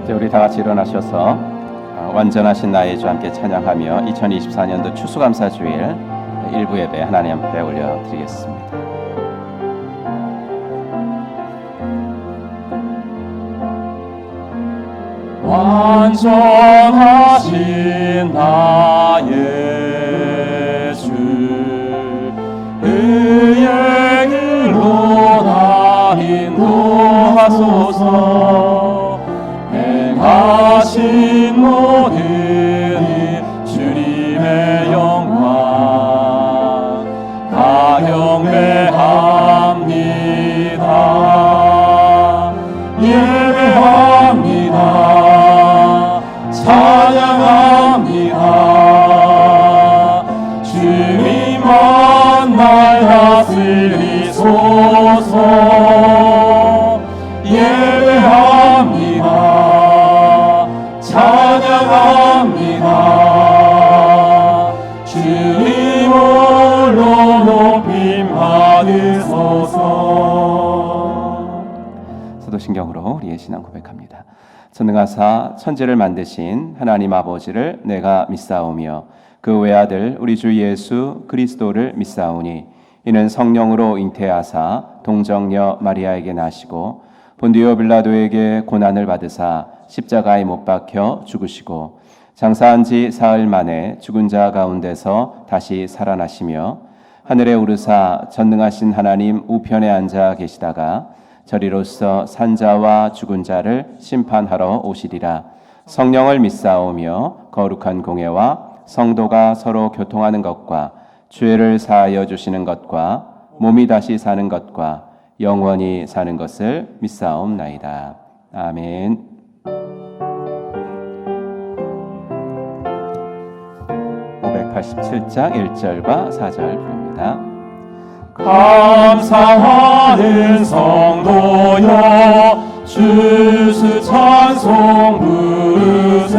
이제 우리 다 같이 일어나셔서 완전하신 나의 주 함께 찬양하며 2024년도 추수감사주일 일부 예배 하나님 앞에 올려드리겠습니다. 완전하신 나의 주 의의 길로 나 인도하소서. 행하신 모든 일 주님의 영광 다 경배합니다. 예배합니다. 찬양합니다. 주님만 날 다스리소서. 예배합니다. 찬양합니다. 주님 홀로 높임 받으소서. 사도신경으로 우리의 신앙 고백합니다. 전능하사 천지를 만드신 하나님 아버지를 내가 믿사오며 그 외아들 우리 주 예수 그리스도를 믿사오니 이는 성령으로 잉태하사 동정녀 마리아에게 나시고 본디오 빌라도에게 고난을 받으사 십자가에 못 박혀 죽으시고 장사한 지 사흘 만에 죽은 자 가운데서 다시 살아나시며 하늘에 오르사 전능하신 하나님 우편에 앉아 계시다가 저리로서 산자와 죽은 자를 심판하러 오시리라. 성령을 믿사오며 거룩한 공예와 성도가 서로 교통하는 것과 죄를 사하여 주시는 것과 몸이 다시 사는 것과 영원히 사는 것을 믿사옵나이다. 아멘. 587장 1절과 4절 부릅니다. 감사하는 성도여 주스 찬송 부르세.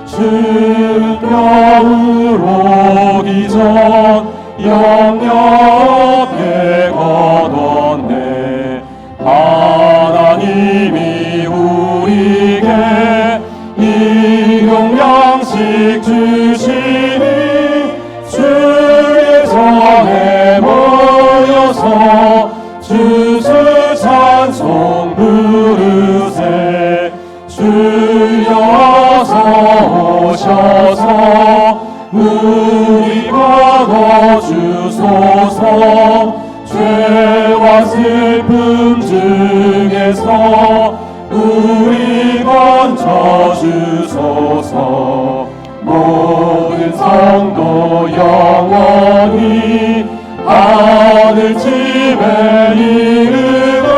주는 겨울 오기 전 영영 앞에 거뒀네. 하나님이 우리에게 일용 양식 주시니 주의 전에 모여서 주스 찬송 부르세. 주여서 오셔서 우리 받아주소서. 죄와 슬픔 중에서 우리 건져주소서. 모든 성도 영원히 하늘집에 이르러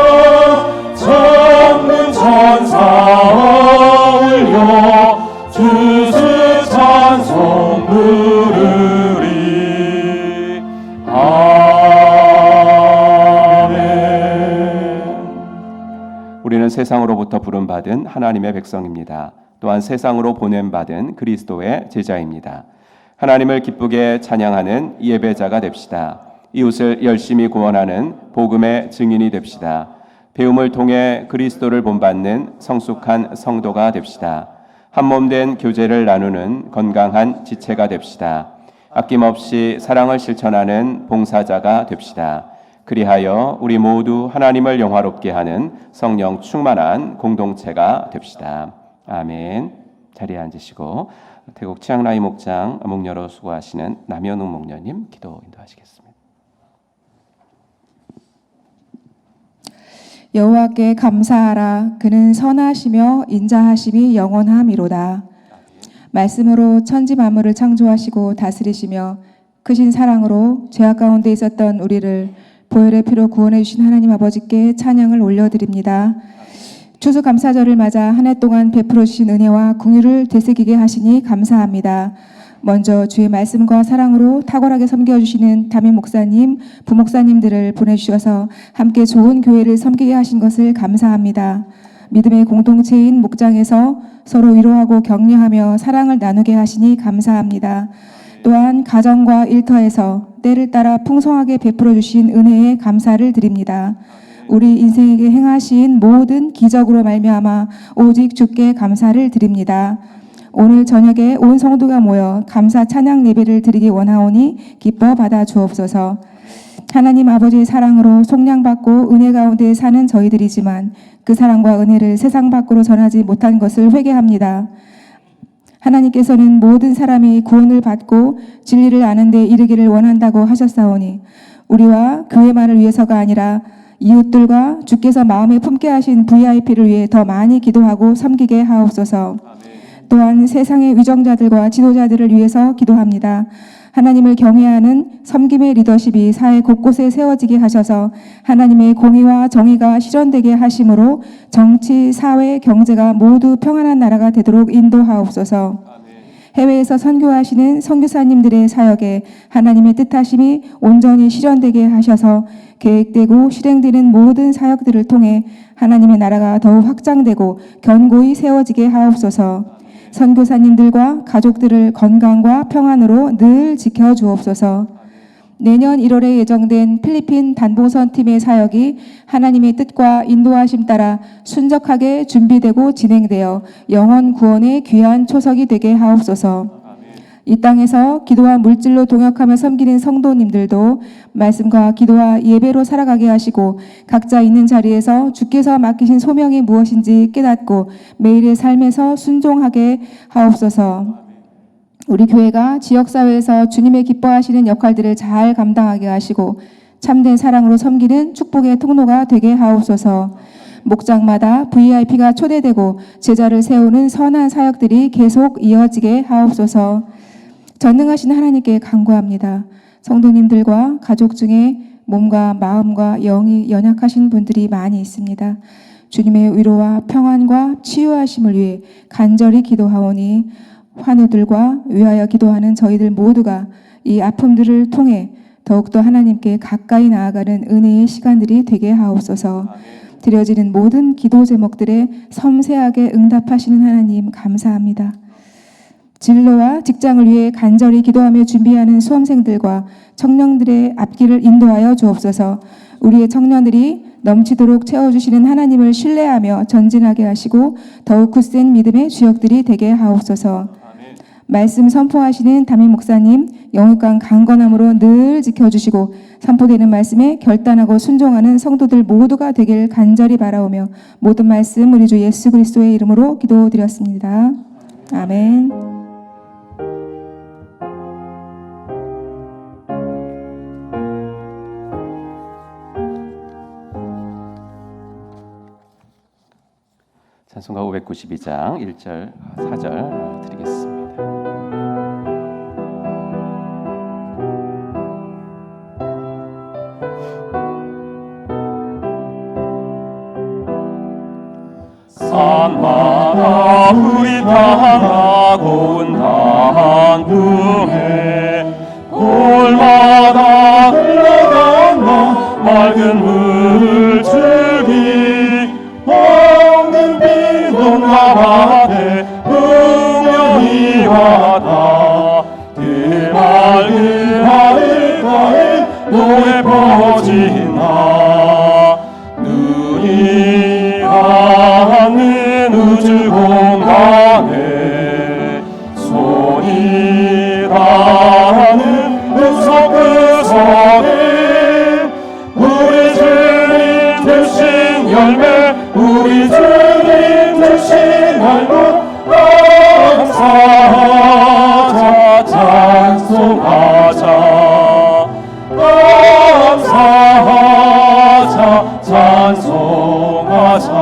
천군 천사 올려 주스 찬송 부르리. 아멘. 우리는 세상으로부터 부름받은 하나님의 백성입니다. 또한 세상으로 보냄받은 그리스도의 제자입니다. 하나님을 기쁘게 찬양하는 예배자가 됩시다. 이웃을 열심히 구원하는 복음의 증인이 됩시다. 배움을 통해 그리스도를 본받는 성숙한 성도가 됩시다. 한몸된 교제를 나누는 건강한 지체가 됩시다. 아낌없이 사랑을 실천하는 봉사자가 됩시다. 그리하여 우리 모두 하나님을 영화롭게 하는 성령 충만한 공동체가 됩시다. 아멘. 자리에 앉으시고 태국 치앙라이 목장 목녀로 수고하시는 남현웅 목녀님 기도 인도하시겠습니다. 여호와께 감사하라. 그는 선하시며 인자하심이 영원함이로다. 말씀으로 천지 만물을 창조하시고 다스리시며 크신 사랑으로 죄악 가운데 있었던 우리를 보혈의 피로 구원해 주신 하나님 아버지께 찬양을 올려드립니다. 추수감사절을 맞아 한 해 동안 베풀어 주신 은혜와 긍휼을 되새기게 하시니 감사합니다. 먼저 주의 말씀과 사랑으로 탁월하게 섬겨주시는 담임 목사님, 부목사님들을 보내주셔서 함께 좋은 교회를 섬기게 하신 것을 감사합니다. 믿음의 공동체인 목장에서 서로 위로하고 격려하며 사랑을 나누게 하시니 감사합니다. 또한 가정과 일터에서 때를 따라 풍성하게 베풀어 주신 은혜에 감사를 드립니다. 우리 인생에게 행하신 모든 기적으로 말미암아 오직 주께 감사를 드립니다. 오늘 저녁에 온 성도가 모여 감사 찬양 예배를 드리기 원하오니 기뻐 받아 주옵소서. 하나님 아버지의 사랑으로 속량받고 은혜 가운데 사는 저희들이지만 그 사랑과 은혜를 세상 밖으로 전하지 못한 것을 회개합니다. 하나님께서는 모든 사람이 구원을 받고 진리를 아는 데 이르기를 원한다고 하셨사오니 우리와 교회만을 위해서가 아니라 이웃들과 주께서 마음에 품게 하신 VIP를 위해 더 많이 기도하고 섬기게 하옵소서. 또한 세상의 위정자들과 지도자들을 위해서 기도합니다. 하나님을 경외하는 섬김의 리더십이 사회 곳곳에 세워지게 하셔서 하나님의 공의와 정의가 실현되게 하심으로 정치, 사회, 경제가 모두 평안한 나라가 되도록 인도하옵소서. 해외에서 선교하시는 선교사님들의 사역에 하나님의 뜻하심이 온전히 실현되게 하셔서 계획되고 실행되는 모든 사역들을 통해 하나님의 나라가 더욱 확장되고 견고히 세워지게 하옵소서. 선교사님들과 가족들을 건강과 평안으로 늘 지켜주옵소서. 내년 1월에 예정된 필리핀 단보선 팀의 사역이 하나님의 뜻과 인도하심 따라 순적하게 준비되고 진행되어 영혼 구원의 귀한 초석이 되게 하옵소서. 이 땅에서 기도와 물질로 동역하며 섬기는 성도님들도 말씀과 기도와 예배로 살아가게 하시고 각자 있는 자리에서 주께서 맡기신 소명이 무엇인지 깨닫고 매일의 삶에서 순종하게 하옵소서. 우리 교회가 지역사회에서 주님의 기뻐하시는 역할들을 잘 감당하게 하시고 참된 사랑으로 섬기는 축복의 통로가 되게 하옵소서. 목장마다 VIP가 초대되고 제자를 세우는 선한 사역들이 계속 이어지게 하옵소서. 전능하신 하나님께 간구합니다. 성도님들과 가족 중에 몸과 마음과 영이 연약하신 분들이 많이 있습니다. 주님의 위로와 평안과 치유하심을 위해 간절히 기도하오니 환우들과 위하여 기도하는 저희들 모두가 이 아픔들을 통해 더욱더 하나님께 가까이 나아가는 은혜의 시간들이 되게 하옵소서. 드려지는 모든 기도 제목들에 섬세하게 응답하시는 하나님 감사합니다. 진로와 직장을 위해 간절히 기도하며 준비하는 수험생들과 청년들의 앞길을 인도하여 주옵소서. 우리의 청년들이 넘치도록 채워주시는 하나님을 신뢰하며 전진하게 하시고 더욱 굳센 믿음의 주역들이 되게 하옵소서. 말씀 선포하시는 담임 목사님 영육간 강건함으로 늘 지켜주시고 선포되는 말씀에 결단하고 순종하는 성도들 모두가 되길 간절히 바라오며 모든 말씀 우리 주 예수 그리스도의 이름으로 기도드렸습니다. 아멘. 찬송가 592장 1절 4절 드리겠습니다. 산마다 우리 향하고 온 강구에 골마다 흘러간다 맑은 물줄기 없는 비동과 밭에 풍년이 와다 그 맑은 하늘가에 노래 퍼지나 눈이 닿는 우주 공간에 손이 닿는 구석구석에 우리 주님 주신 열매 우리 주님 주신 할못 감사하자 찬송하자 감사하자 찬송하자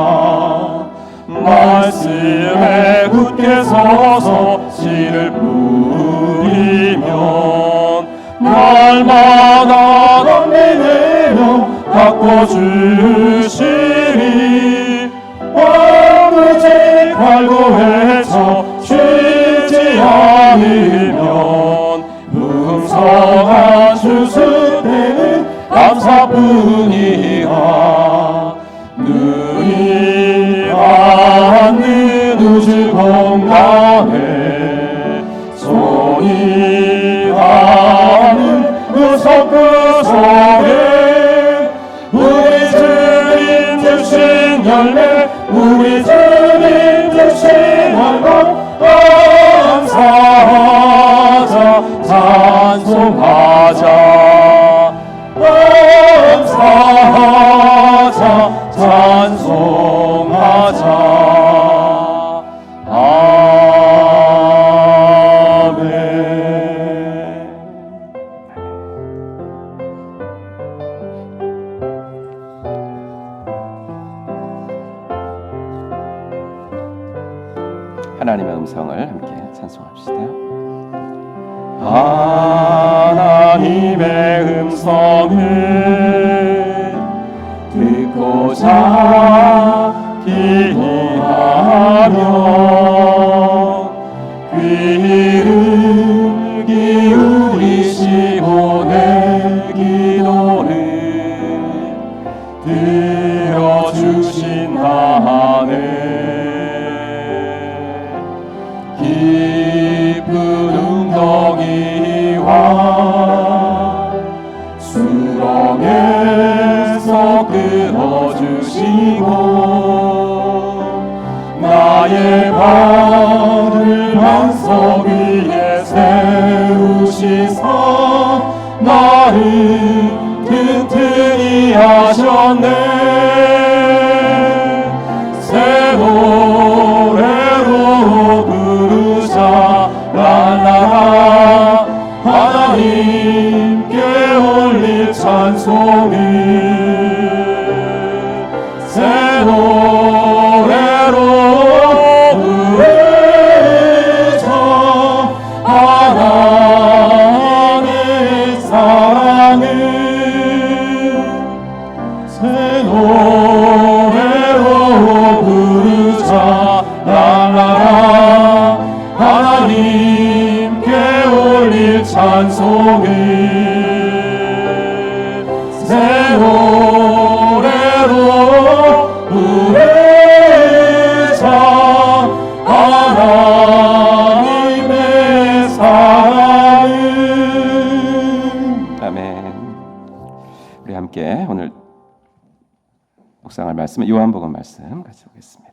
말씀에 굳게 서서 씨를 뿌리면 날마다 넘비내며 바꿔주시리 오직 갈구해서 쉬지 않으면 풍성한 주수되는 감사뿐이야 눈이 닿는 우주 공간에 손이 닿는 구석구석에 우리 주님 맺은 열매 우리 주님 주시는 것 감사하자 찬송하자 감사하자 찬송하자 아멘. 하나님의 음성을 함께 찬송합시다. 하나님의 음성을 듣고자 기하며 귀를 기울이시고 내 기도를 들어주신다네. 깊은 웅덩이와 수렁에서 끌어주시고 나의 발을 반석 위에 세우시사 나를 튼튼히 하셨네. 새 노래로 부르자 랄라라 하나님께 올릴 찬송을 새 노래로 부르자 하나님의 사랑을 새 노래로 부르자 랄라라 하나님께 올릴 찬송을 새 노래로 부르자 하나님의 사랑을. 아멘. 우리 함께 오늘 묵상할 말씀은 요한복음 말씀 같이 보겠습니다.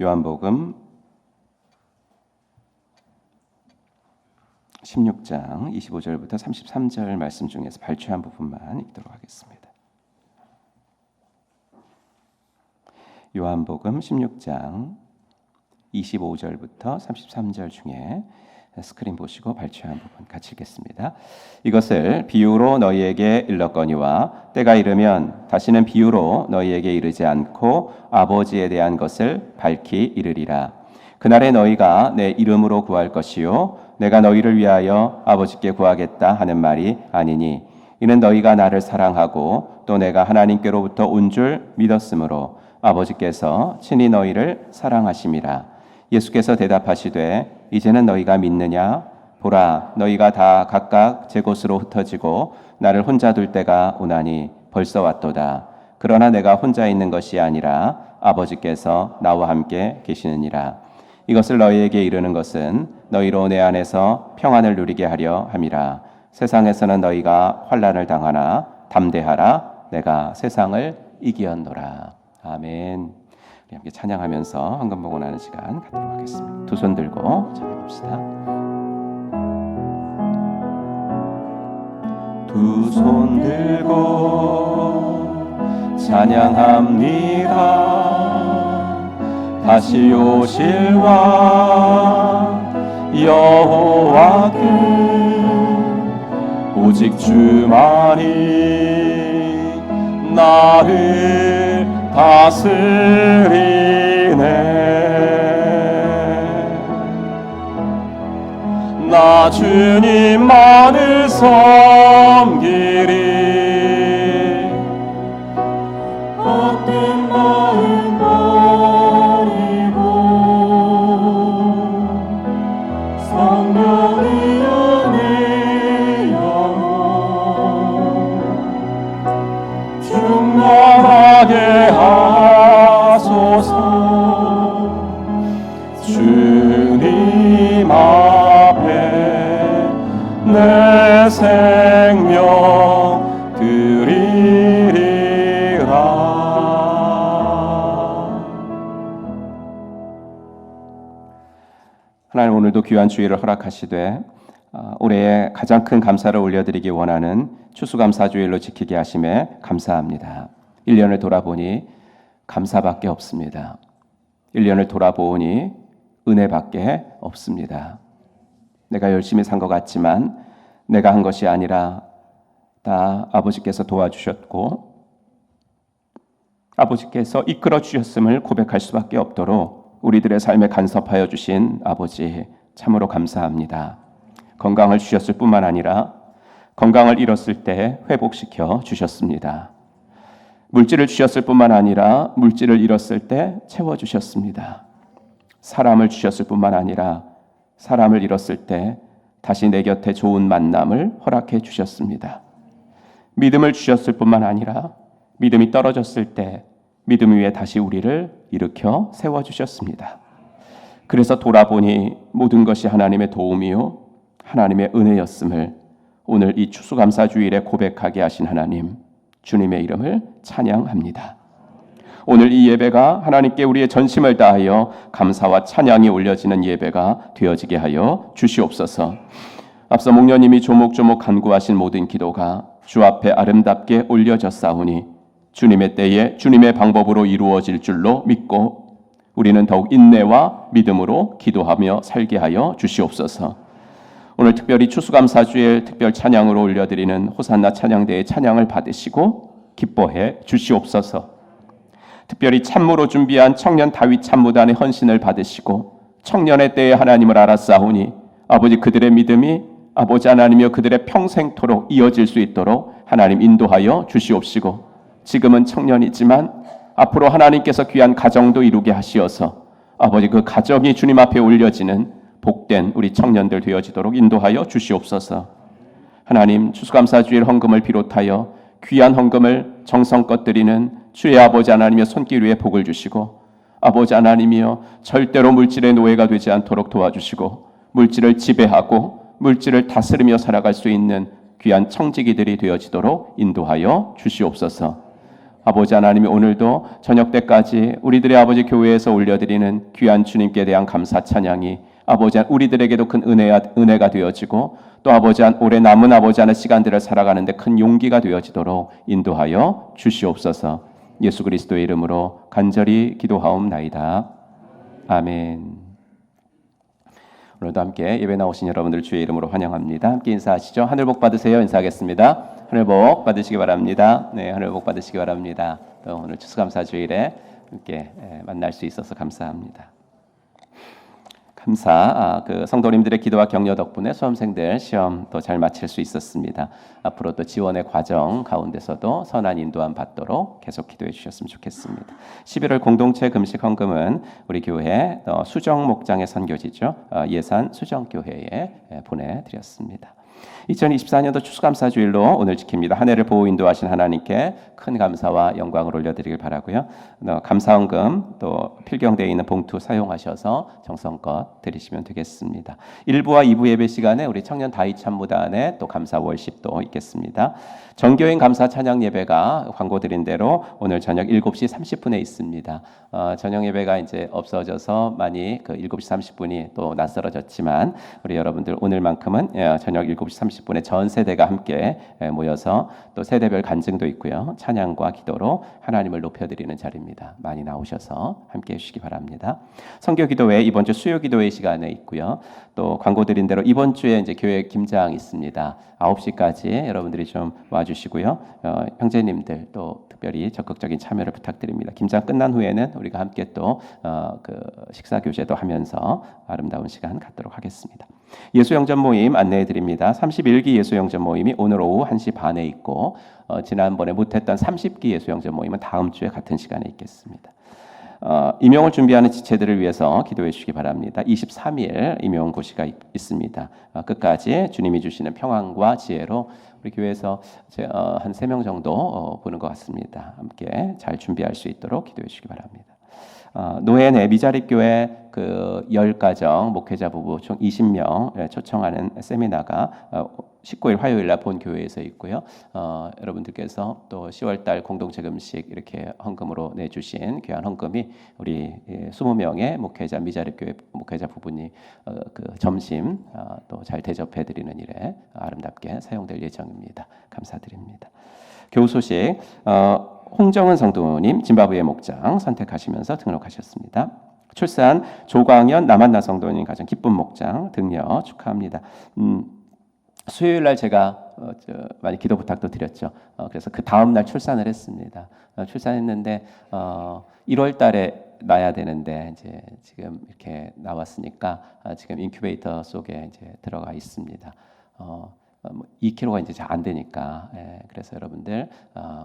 요한복음 16장 25절부터 33절 말씀 중에서 발췌한 부분만 읽도록 하겠습니다. 요한복음 16장 25절부터 33절 중에 스크린 보시고 발췌한 부분 같이 읽겠습니다. 이것을 비유로 너희에게 일렀거니와 때가 이르면 다시는 비유로 너희에게 이르지 않고 아버지에 대한 것을 밝히 이르리라. 그날에 너희가 내 이름으로 구할 것이요 내가 너희를 위하여 아버지께 구하겠다 하는 말이 아니니 이는 너희가 나를 사랑하고 또 내가 하나님께로부터 온 줄 믿었으므로 아버지께서 친히 너희를 사랑하심이라. 예수께서 대답하시되 이제는 너희가 믿느냐? 보라 너희가 다 각각 제 곳으로 흩어지고 나를 혼자 둘 때가 오나니 벌써 왔도다. 그러나 내가 혼자 있는 것이 아니라 아버지께서 나와 함께 계시느니라. 이것을 너희에게 이르는 것은 너희로 내 안에서 평안을 누리게 하려 함이라. 세상에서는 너희가 환난을 당하나 담대하라. 내가 세상을 이기었노라. 아멘. 우리 함께 찬양하면서 헌금복원하는 시간 갖도록 하겠습니다. 두 손 들고 찬양합시다. 두 손 들고 찬양합니다. 다시 오실 왕 여호와께 오직 주만이 나를 다스리네. 나 주님만을 섬기리. 헛된 마음 버리고 성령이여 내 영혼 충만하게 하소서. 주님 앞에 내 생명 드리리라. 하나님, 오늘도 귀한 주일을 허락하시되 올해의 가장 큰 감사를 올려드리기 원하는 추수감사주일로 지키게 하심에 감사합니다. 1년을 돌아보니 감사밖에 없습니다. 1년을 돌아보니 은혜밖에 없습니다. 내가 열심히 산 것 같지만 내가 한 것이 아니라 다 아버지께서 도와주셨고 아버지께서 이끌어 주셨음을 고백할 수밖에 없도록 우리들의 삶에 간섭하여 주신 아버지, 참으로 감사합니다. 건강을 주셨을 뿐만 아니라 건강을 잃었을 때 회복시켜 주셨습니다. 물질을 주셨을 뿐만 아니라 물질을 잃었을 때 채워주셨습니다. 사람을 주셨을 뿐만 아니라 사람을 잃었을 때 다시 내 곁에 좋은 만남을 허락해 주셨습니다. 믿음을 주셨을 뿐만 아니라 믿음이 떨어졌을 때 믿음 위에 다시 우리를 일으켜 세워주셨습니다. 그래서 돌아보니 모든 것이 하나님의 도움이요 하나님의 은혜였음을 오늘 이 추수감사주일에 고백하게 하신 하나님, 주님의 이름을 찬양합니다. 오늘 이 예배가 하나님께 우리의 전심을 다하여 감사와 찬양이 올려지는 예배가 되어지게 하여 주시옵소서. 앞서 목녀님이 조목조목 간구하신 모든 기도가 주 앞에 아름답게 올려졌사오니 주님의 때에 주님의 방법으로 이루어질 줄로 믿고 우리는 더욱 인내와 믿음으로 기도하며 살게 하여 주시옵소서. 오늘 특별히 추수감사주일 특별 찬양으로 올려드리는 호산나 찬양대의 찬양을 받으시고 기뻐해 주시옵소서. 특별히 참무로 준비한 청년 다윗 참무단의 헌신을 받으시고 청년의 때에 하나님을 알았사오니 아버지 그들의 믿음이 아버지 하나님이여 그들의 평생토록 이어질 수 있도록 하나님 인도하여 주시옵시고 지금은 청년이지만 앞으로 하나님께서 귀한 가정도 이루게 하시어서 아버지 그 가정이 주님 앞에 올려지는 복된 우리 청년들 되어지도록 인도하여 주시옵소서. 하나님, 추수감사주일 헌금을 비롯하여 귀한 헌금을 정성껏 드리는 주의 아버지 하나님의 손길 위에 복을 주시고 아버지 하나님이여 절대로 물질의 노예가 되지 않도록 도와주시고 물질을 지배하고 물질을 다스리며 살아갈 수 있는 귀한 청지기들이 되어지도록 인도하여 주시옵소서. 아버지 하나님이 오늘도 저녁 때까지 우리들의 아버지 교회에서 올려드리는 귀한 주님께 대한 감사 찬양이 아버지 우리들에게도 큰 은혜가 되어지고 또 아버지 올해 남은 아버지 하나의 시간들을 살아가는데 큰 용기가 되어지도록 인도하여 주시옵소서. 예수 그리스도의 이름으로 간절히 기도하옵나이다. 아멘. 오늘도 함께 예배 나오신 여러분들 주의 이름으로 환영합니다. 함께 인사하시죠. 하늘 복 받으세요. 인사하겠습니다. 하늘 복 받으시기 바랍니다. 네, 하늘 복 받으시기 바랍니다. 또 오늘 추수감사주일에 함께 만날 수 있어서 감사합니다. 그 성도님들의 기도와 격려 덕분에 수험생들 시험도 잘 마칠 수 있었습니다. 앞으로 또 지원의 과정 가운데서도 선한 인도함 받도록 계속 기도해 주셨으면 좋겠습니다. 11월 공동체 금식 헌금은 우리 교회 수정 목장의 선교지죠. 예산 수정교회에 보내드렸습니다. 2024년도 추수감사주일로 오늘 지킵니다. 한 해를 보호 인도하신 하나님께 큰 감사와 영광을 올려드리길 바라고요. 감사헌금 또 필경대에 있는 봉투 사용하셔서 정성껏 드리시면 되겠습니다. 1부와 2부 예배 시간에 우리 청년 다윗 참무단의 또 감사 월십도 있겠습니다. 정교인 감사 찬양 예배가 광고 드린 대로 오늘 저녁 7시 30분에 있습니다. 저녁 예배가 이제 없어져서 많이 그 7시 30분이 또 낯설어졌지만 우리 여러분들 오늘만큼은 저녁 7시 30분에 전 세대가 함께 모여서 또 세대별 간증도 있고요. 찬양과 기도로 하나님을 높여드리는 자리입니다. 많이 나오셔서 함께 해주시기 바랍니다. 선교기도회 이번 주 수요기도회 시간에 있고요. 또 광고 드린 대로 이번 주에 이제 교회 김장 있습니다. 9시까지 여러분들이 좀 와주시고요. 형제님들 또 특별히 적극적인 참여를 부탁드립니다. 김장 끝난 후에는 우리가 함께 또 그 식사 교제도 하면서 아름다운 시간 갖도록 하겠습니다. 예수영전 모임 안내해 드립니다. 31기 예수영전 모임이 오늘 오후 1시 반에 있고 지난번에 못했던 30기 예수영전 모임은 다음 주에 같은 시간에 있겠습니다. 임용을 준비하는 지체들을 위해서 기도해 주시기 바랍니다. 23일 임용고시가 있습니다. 끝까지 주님이 주시는 평안과 지혜로 우리 교회에서 한 3명 정도 보는 것 같습니다. 함께 잘 준비할 수 있도록 기도해 주시기 바랍니다. 노회내 미자립교회 그 10가정 목회자 부부 총 20명 초청하는 세미나가 19일 화요일 날 본 교회에서 있고요. 여러분들께서 또 10월달 공동체 금식 이렇게 헌금으로 내주신 귀한 헌금이 우리 20명의 목회자 미자립 교회 목회자 부분이 그 점심 또 잘 대접해 드리는 일에 아름답게 사용될 예정입니다. 감사드립니다. 교우 소식 홍정은 성도님 짐바브웨 목장 선택하시면서 등록하셨습니다. 출산 조광현 남한나 성도님 가정 기쁨 목장 등려 축하합니다. 수요일 날 제가 많이 기도 부탁도 드렸죠. 그래서 그 다음 날 출산을 했습니다. 출산했는데 1월 달에 낳아야 되는데 이제 지금 이렇게 나왔으니까 지금 인큐베이터 속에 이제 들어가 있습니다. 2kg가 이제 잘 안 되니까 그래서 여러분들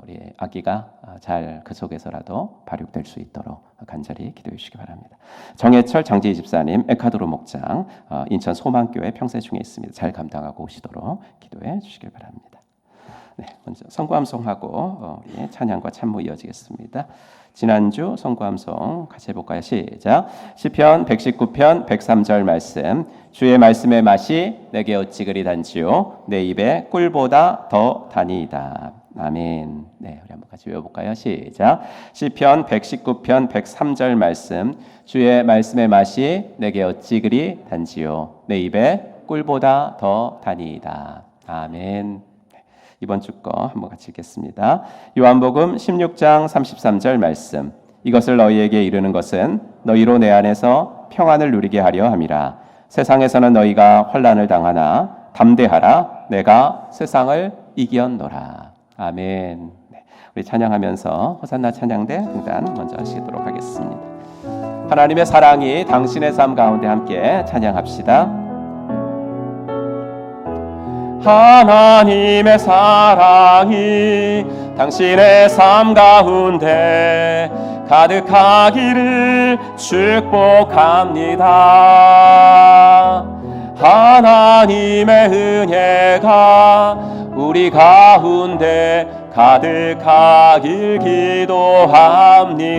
우리 아기가 잘 그 속에서라도 발육될 수 있도록 간절히 기도해 주시기 바랍니다. 정해철 장재희 집사님 에콰도르 목장 인천 소망교회 평세 중에 있습니다. 잘 감당하고 오시도록 기도해 주시길 바랍니다. 네, 먼저 성구함송하고 우리 찬양과 찬무 이어지겠습니다. 지난주 성구함송 같이 해볼까요? 시작. 시편 119편 103절 말씀. 주의 말씀의 맛이 내게 어찌 그리 단지요 내 입에 꿀보다 더 다니이다. 아멘. 네, 우리 한번 같이 외워볼까요? 시작. 시편 119편 103절 말씀. 주의 말씀의 맛이 내게 어찌 그리 단지요 내 입에 꿀보다 더 다니이다. 아멘. 이번 주 거 한번 같이 읽겠습니다. 요한복음 16장 33절 말씀. 이것을 너희에게 이르는 것은 너희로 내 안에서 평안을 누리게 하려 함이라. 세상에서는 너희가 환난을 당하나 담대하라. 내가 세상을 이겼노라. 아멘. 네, 우리 찬양하면서 호산나 찬양대 등단 먼저 하시도록 하겠습니다. 하나님의 사랑이 당신의 삶 가운데 함께 찬양합시다. 하나님의 사랑이 당신의 삶 가운데 가득하기를 축복합니다. 하나님의 은혜가 우리 가운데 가득하길 기도합니다.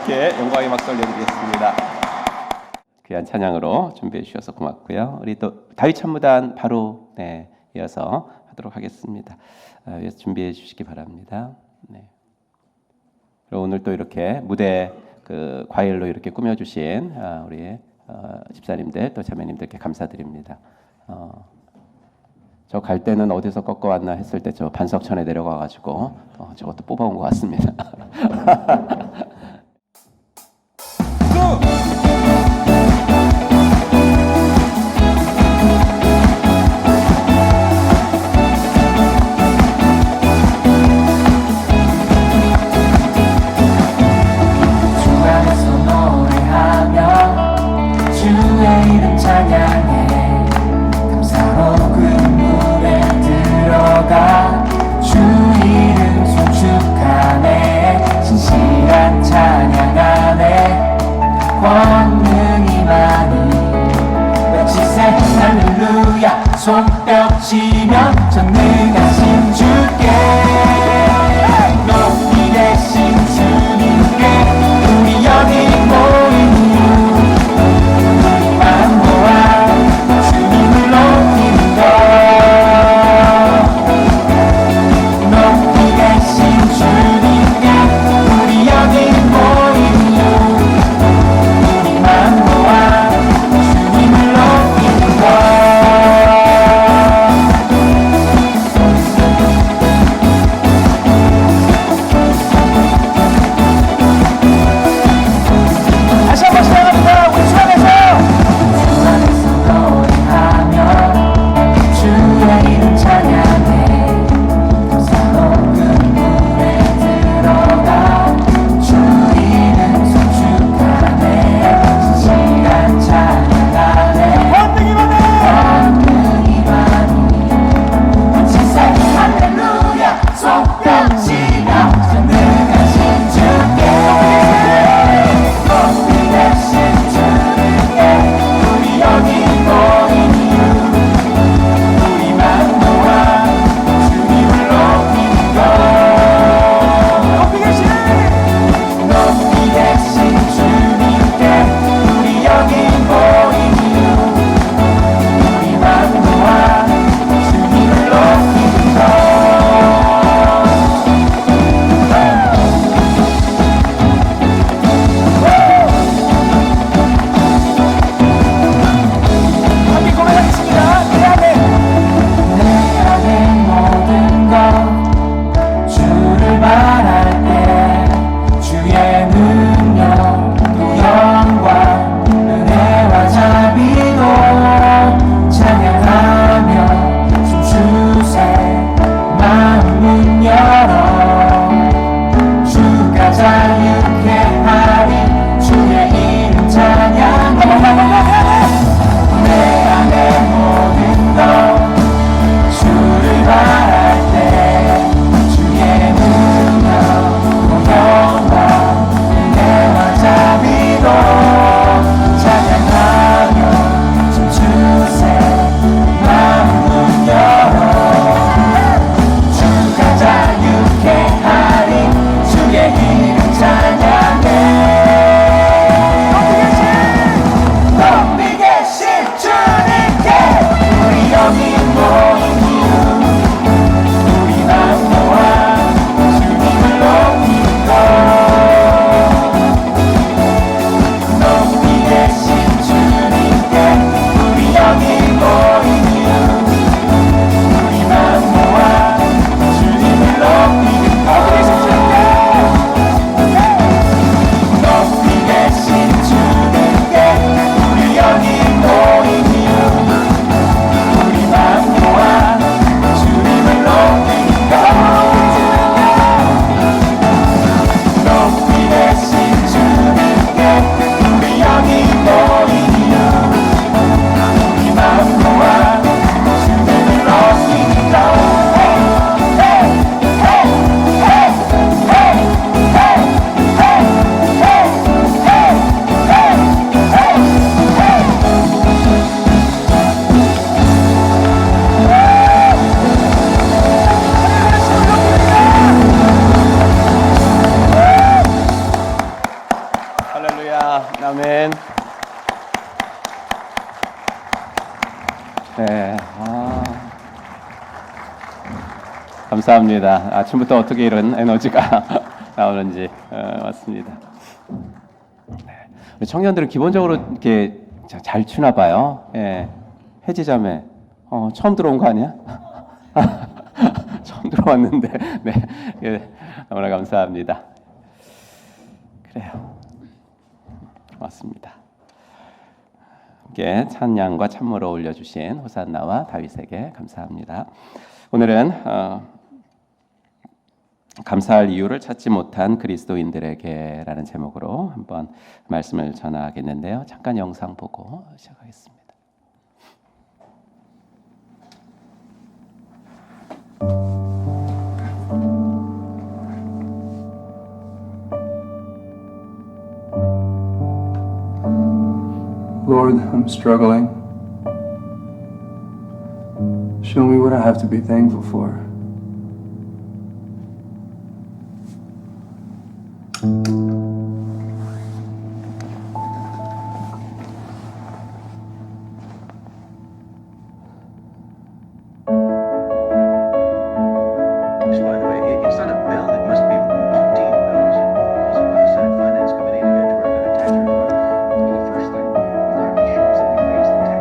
주님께 영광의 박수 올려드리겠습니다. 귀한 찬양으로 준비해 주셔서 고맙고요. 우리 또 다윗 찬무단 바로 이어서 하도록 하겠습니다. 위에서 준비해 주시기 바랍니다. 네. 그리고 오늘 또 이렇게 무대 그 과일로 이렇게 꾸며주신 우리 집사님들 또 자매님들께 감사드립니다. 저 갈 때는 어디서 꺾어왔나 했을 때 저 반석천에 내려가가지고 저것도 뽑아온 것 같습니다. 주안에서 노래하며 주의 이름 찬양해 감사로 그 물에 들어가 주 이름 송축하네 진실한 찬양 안에 권능이 많이 외치세 할렐루야 손뼉치며 전능하신 주께 높이 되신 주님께 우리 여기 모인 이유 우리만 모아 주님을 높이는 것 높이 되신 주님께 우리 여기 모인 이유 우리만 모아 주님을 높이는 것 아멘. 네, 감사합니다. 아침부터 어떻게 이런 에너지가 나오는지 맞습니다. 우리 청년들은 기본적으로 이렇게 잘 추나 봐요. 예. 혜지자매, 처음 들어온 거 아니야? 처음 들어왔는데, 네, 예, 너무나 감사합니다. 그래요, 맞습니다. 함께 찬양과 찬물을 올려주신 호산나와 다윗에게 감사합니다. 오늘은 감사할 이유를 찾지 못한 그리스도인들에게라는 제목으로 한번 말씀을 전하겠는데요. 잠깐 영상 보고 시작하겠습니다. Lord, I'm struggling. Show me what I have to be thankful for. By the way, it's not a bill. It must be $15 because of the Senate Finance Committee to get to work on a tax reform. In the first thing, it already shows that we raised the tax.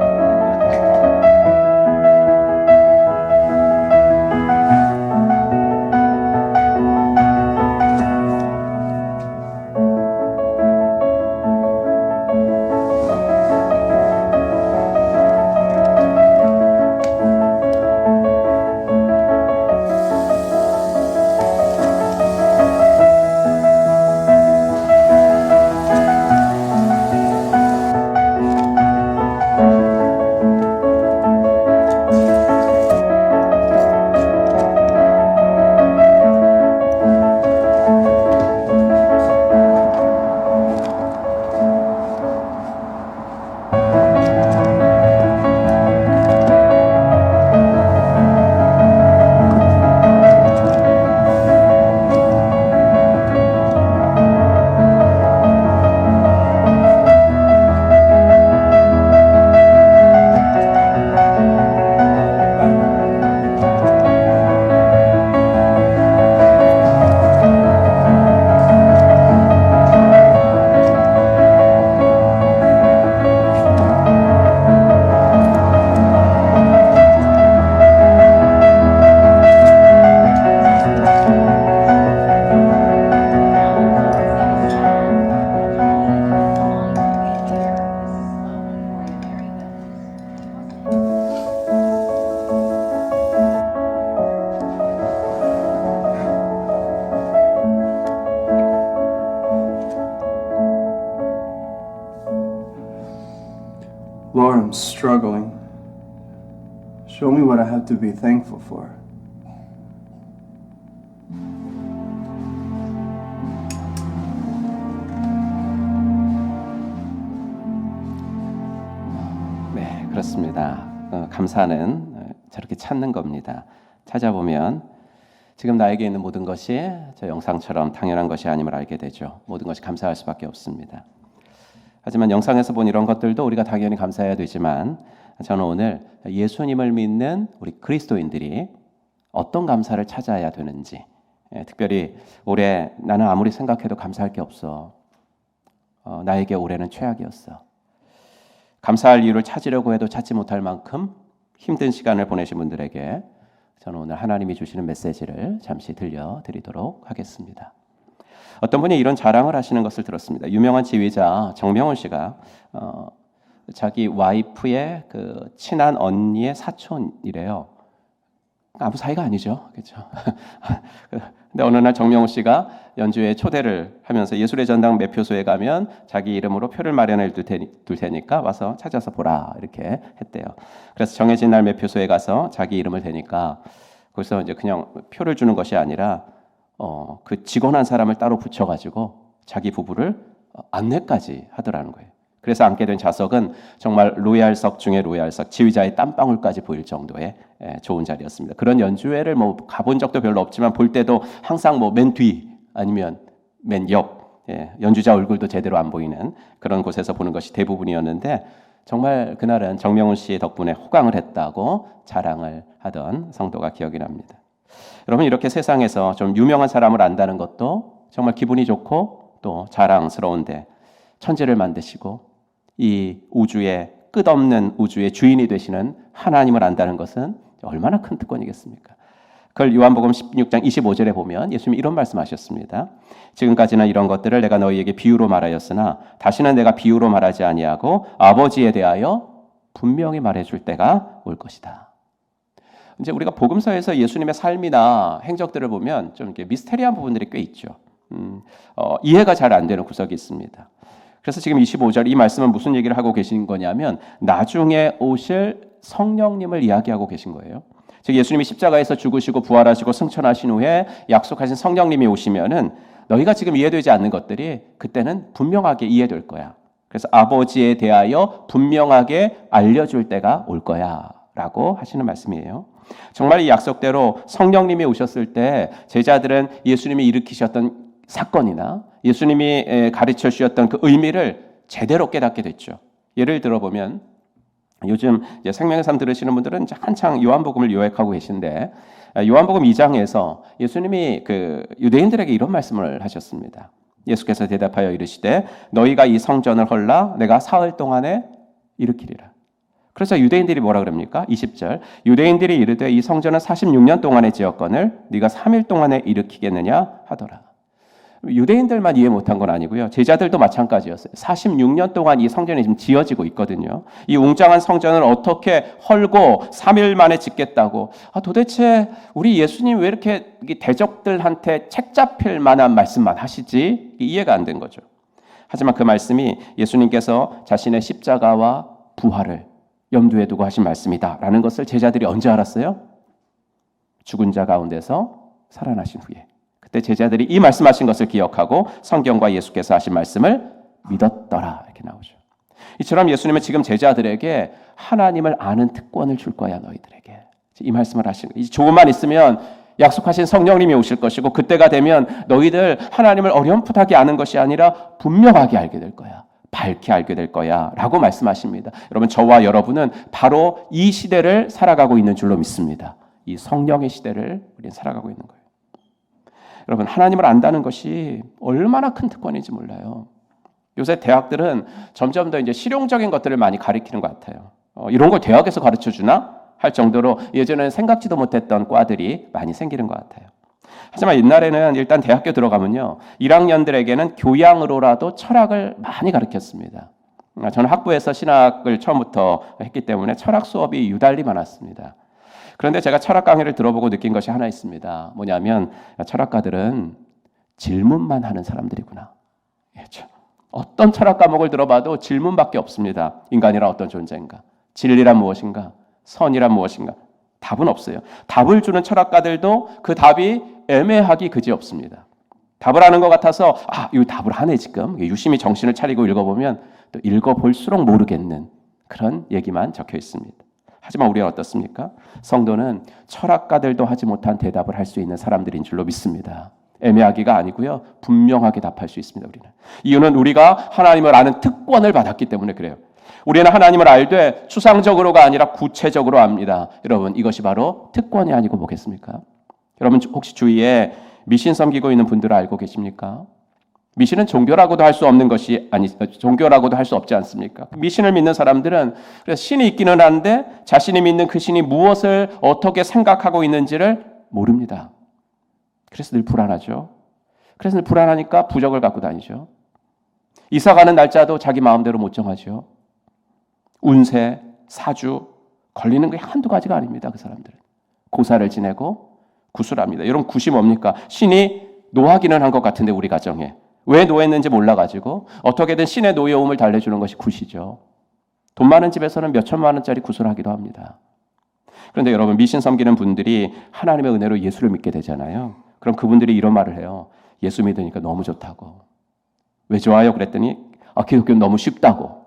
Lord, I'm struggling. Show me what I have to be thankful for. 네, 그렇습니다. 감사는 저렇게 찾는 겁니다. 찾아보면 지금 나에게 있는 모든 것이 저 영상처럼 당연한 것이 아님을 알게 되죠. 모든 것이 감사할 수밖에 없습니다. 하지만 영상에서 본 이런 것들도 우리가 당연히 감사해야 되지만 저는 오늘 예수님을 믿는 우리 그리스도인들이 어떤 감사를 찾아야 되는지, 특별히 올해 나는 아무리 생각해도 감사할 게 없어. 나에게 올해는 최악이었어. 감사할 이유를 찾으려고 해도 찾지 못할 만큼 힘든 시간을 보내신 분들에게 저는 오늘 하나님이 주시는 메시지를 잠시 들려드리도록 하겠습니다. 어떤 분이 이런 자랑을 하시는 것을 들었습니다. 유명한 지휘자 정명훈 씨가 자기 와이프의 그 친한 언니의 사촌이래요. 아무 사이가 아니죠, 그렇죠? 근데 어느 날 정명훈 씨가 연주회 초대를 하면서 예술의 전당 매표소에 가면 자기 이름으로 표를 마련해 둘 테니까 와서 찾아서 보라 이렇게 했대요. 그래서 정해진 날 매표소에 가서 자기 이름을 대니까 거기서 이제 그냥 표를 주는 것이 아니라 그 직원 한 사람을 따로 붙여가지고 자기 부부를 안내까지 하더라는 거예요. 그래서 앉게 된 좌석은 정말 로얄석 중에 로얄석, 지휘자의 땀방울까지 보일 정도의 좋은 자리였습니다. 그런 연주회를 뭐 가본 적도 별로 없지만 볼 때도 항상 뭐 맨 뒤 아니면 맨 옆 연주자 얼굴도 제대로 안 보이는 그런 곳에서 보는 것이 대부분이었는데 정말 그날은 정명훈 씨 덕분에 호강을 했다고 자랑을 하던 성도가 기억이 납니다. 여러분 이렇게 세상에서 좀 유명한 사람을 안다는 것도 정말 기분이 좋고 또 자랑스러운데 천지를 만드시고 이 우주의 끝없는 우주의 주인이 되시는 하나님을 안다는 것은 얼마나 큰 특권이겠습니까? 그걸 요한복음 16장 25절에 보면 예수님이 이런 말씀하셨습니다. 지금까지는 이런 것들을 내가 너희에게 비유로 말하였으나 다시는 내가 비유로 말하지 아니하고 아버지에 대하여 분명히 말해줄 때가 올 것이다. 이제 우리가 복음서에서 예수님의 삶이나 행적들을 보면 좀 이렇게 미스테리한 부분들이 꽤 있죠. 이해가 잘 안 되는 구석이 있습니다. 그래서 지금 25절 이 말씀은 무슨 얘기를 하고 계신 거냐면 나중에 오실 성령님을 이야기하고 계신 거예요. 즉 예수님이 십자가에서 죽으시고 부활하시고 승천하신 후에 약속하신 성령님이 오시면은 너희가 지금 이해되지 않는 것들이 그때는 분명하게 이해될 거야. 그래서 아버지에 대하여 분명하게 알려줄 때가 올 거야 라고 하시는 말씀이에요. 정말 이 약속대로 성령님이 오셨을 때 제자들은 예수님이 일으키셨던 사건이나 예수님이 가르쳐 주셨던 그 의미를 제대로 깨닫게 됐죠. 예를 들어보면 요즘 이제 생명의 삶 들으시는 분들은 이제 한창 요한복음을 요약하고 계신데 요한복음 2장에서 예수님이 그 유대인들에게 이런 말씀을 하셨습니다. 예수께서 대답하여 이르시되 너희가 이 성전을 헐라 내가 사흘 동안에 일으키리라. 그래서 유대인들이 뭐라 그럽니까? 20절 유대인들이 이르되 이 성전은 46년 동안에 지었거늘 네가 3일 동안에 일으키겠느냐 하더라. 유대인들만 이해 못한 건 아니고요. 제자들도 마찬가지였어요. 46년 동안 이 성전이 지금 지어지고 있거든요. 이 웅장한 성전을 어떻게 헐고 3일 만에 짓겠다고. 도대체 우리 예수님 왜 이렇게 대적들한테 책 잡힐 만한 말씀만 하시지? 이해가 안 된 거죠. 하지만 그 말씀이 예수님께서 자신의 십자가와 부활을 염두에 두고 하신 말씀이다라는 것을 제자들이 언제 알았어요? 죽은 자 가운데서 살아나신 후에. 그때 제자들이 이 말씀하신 것을 기억하고 성경과 예수께서 하신 말씀을 믿었더라 이렇게 나오죠. 이처럼 예수님은 지금 제자들에게 하나님을 아는 특권을 줄 거야 너희들에게. 이 말씀을 하시는 거예요. 조금만 있으면 약속하신 성령님이 오실 것이고 그때가 되면 너희들 하나님을 어렴풋하게 아는 것이 아니라 분명하게 알게 될 거야. 밝게 알게 될 거야 라고 말씀하십니다. 여러분 저와 여러분은 바로 이 시대를 살아가고 있는 줄로 믿습니다. 이 성령의 시대를 우리는 살아가고 있는 거예요. 여러분 하나님을 안다는 것이 얼마나 큰 특권인지 몰라요. 요새 대학들은 점점 더 이제 실용적인 것들을 많이 가르치는 것 같아요. 이런 걸 대학에서 가르쳐 주나 할 정도로 예전에는 생각지도 못했던 과들이 많이 생기는 것 같아요. 하지만 옛날에는 일단 대학교 들어가면요 1학년들에게는 교양으로라도 철학을 많이 가르쳤습니다. 저는 학부에서 신학을 처음부터 했기 때문에 철학 수업이 유달리 많았습니다. 그런데 제가 철학 강의를 들어보고 느낀 것이 하나 있습니다. 뭐냐면 철학가들은 질문만 하는 사람들이구나. 어떤 철학 과목을 들어봐도 질문밖에 없습니다. 인간이란 어떤 존재인가? 진리란 무엇인가? 선이란 무엇인가? 답은 없어요. 답을 주는 철학가들도 그 답이 애매하기 그지없습니다. 답을 하는 것 같아서 이 답을 하네 지금. 유심히 정신을 차리고 읽어보면 또 읽어볼수록 모르겠는 그런 얘기만 적혀 있습니다. 하지만 우리는 어떻습니까? 성도는 철학가들도 하지 못한 대답을 할 수 있는 사람들인 줄로 믿습니다. 애매하기가 아니고요. 분명하게 답할 수 있습니다. 우리는. 이유는 우리가 하나님을 아는 특권을 받았기 때문에 그래요. 우리는 하나님을 알되 추상적으로가 아니라 구체적으로 압니다. 여러분 이것이 바로 특권이 아니고 뭐겠습니까? 여러분 혹시 주위에 미신 섬기고 있는 분들을 알고 계십니까? 미신은 종교라고도 할 수 없는 것이 종교라고도 할 수 없지 않습니까? 미신을 믿는 사람들은 그래서 신이 있기는 한데 자신이 믿는 그 신이 무엇을 어떻게 생각하고 있는지를 모릅니다. 그래서 늘 불안하죠. 그래서 늘 불안하니까 부적을 갖고 다니죠. 이사 가는 날짜도 자기 마음대로 못 정하죠. 운세, 사주 걸리는 게 한두 가지가 아닙니다. 그 사람들은 고사를 지내고 구술합니다. 여러분 굿이 뭡니까? 신이 노하기는 한 것 같은데 우리 가정에 왜 노했는지 몰라가지고 어떻게든 신의 노여움을 달래주는 것이 굿이죠. 돈 많은 집에서는 몇 천만 원짜리 구슬하기도 합니다. 그런데 여러분 미신 섬기는 분들이 하나님의 은혜로 예수를 믿게 되잖아요. 그럼 그분들이 이런 말을 해요. 예수 믿으니까 너무 좋다고. 왜 좋아요? 그랬더니 기독교는 너무 쉽다고.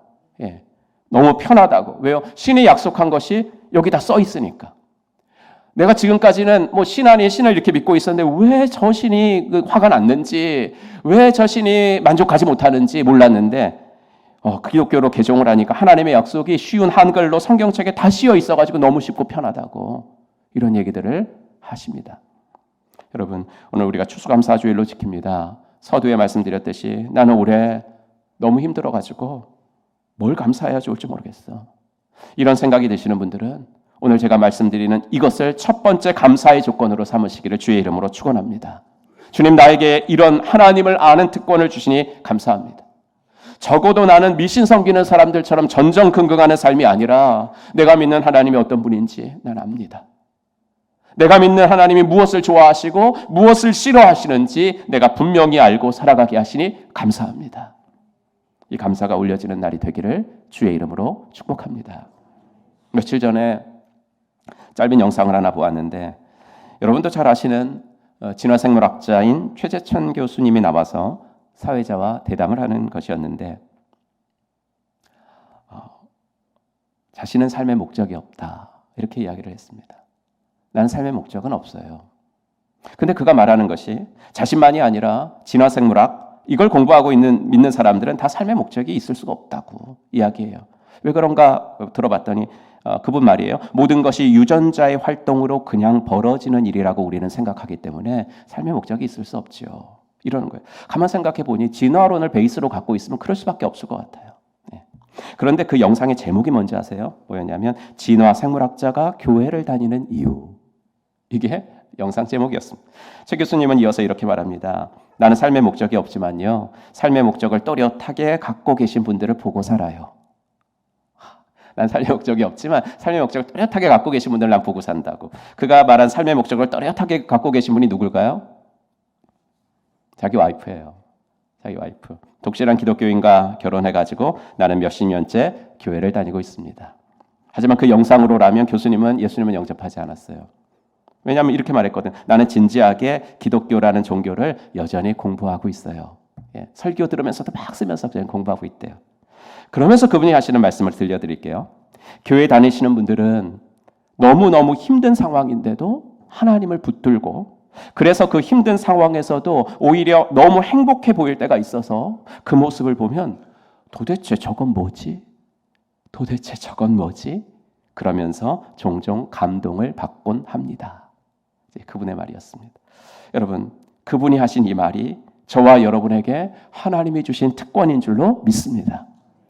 너무 편하다고. 왜요? 신이 약속한 것이 여기다 써 있으니까. 내가 지금까지는 뭐 신 아닌 신을 이렇게 믿고 있었는데 왜 저 신이 화가 났는지, 왜 저 신이 만족하지 못하는지 몰랐는데 기독교로 개종을 하니까 하나님의 약속이 쉬운 한글로 성경책에 다 씌어 있어가지고 너무 쉽고 편하다고 이런 얘기들을 하십니다. 여러분, 오늘 우리가 추수감사주일로 지킵니다. 서두에 말씀드렸듯이 나는 올해 너무 힘들어가지고 뭘 감사해야 좋을지 모르겠어. 이런 생각이 드시는 분들은 오늘 제가 말씀드리는 이것을 첫 번째 감사의 조건으로 삼으시기를 주의 이름으로 축원합니다. 주님, 나에게 이런 하나님을 아는 특권을 주시니 감사합니다. 적어도 나는 미신 섬기는 사람들처럼 전전긍긍하는 삶이 아니라 내가 믿는 하나님이 어떤 분인지 난 압니다. 내가 믿는 하나님이 무엇을 좋아하시고 무엇을 싫어하시는지 내가 분명히 알고 살아가게 하시니 감사합니다. 이 감사가 올려지는 날이 되기를 주의 이름으로 축복합니다. 며칠 전에 짧은 영상을 하나 보았는데 여러분도 잘 아시는 진화생물학자인 최재천 교수님이 나와서 사회자와 대담을 하는 것이었는데 자신은 삶의 목적이 없다 이렇게 이야기를 했습니다. 나는 삶의 목적은 없어요. 근데 그가 말하는 것이 자신만이 아니라 진화생물학 이걸 공부하고 믿는 사람들은 다 삶의 목적이 있을 수가 없다고 이야기해요. 왜 그런가 들어봤더니 그분 말이에요. 모든 것이 유전자의 활동으로 그냥 벌어지는 일이라고 우리는 생각하기 때문에 삶의 목적이 있을 수 없지요. 이러는 거예요. 가만 생각해 보니 진화론을 베이스로 갖고 있으면 그럴 수밖에 없을 것 같아요. 네. 그런데 그 영상의 제목이 뭔지 아세요? 뭐였냐면 진화생물학자가 교회를 다니는 이유. 이게 영상 제목이었습니다. 최 교수님은 이어서 이렇게 말합니다. 나는 삶의 목적이 없지만요. 삶의 목적을 또렷하게 갖고 계신 분들을 보고 살아요. 난 삶의 목적이 없지만 삶의 목적을 또렷하게 갖고 계신 분들을 난 보고 산다고. 그가 말한 삶의 목적을 또렷하게 갖고 계신 분이 누굴까요? 자기 와이프예요. 자기 와이프. 독실한 기독교인과 결혼해가지고 나는 몇십 년째 교회를 다니고 있습니다. 하지만 그 영상으로라면 예수님은 영접하지 않았어요. 왜냐하면 이렇게 말했거든. 나는 진지하게 기독교라는 종교를 여전히 공부하고 있어요. 설교 들으면서도 막 쓰면서 그냥 공부하고 있대요. 그러면서 그분이 하시는 말씀을 들려드릴게요. 교회 다니시는 분들은 너무너무 힘든 상황인데도 하나님을 붙들고 그래서 그 힘든 상황에서도 오히려 너무 행복해 보일 때가 있어서 그 모습을 보면 도대체 저건 뭐지? 도대체 저건 뭐지? 그러면서 종종 감동을 받곤 합니다. 그분의 말이었습니다. 여러분, 그분이 하신 이 말이 저와 여러분에게 하나님이 주신 특권인 줄로 믿습니다.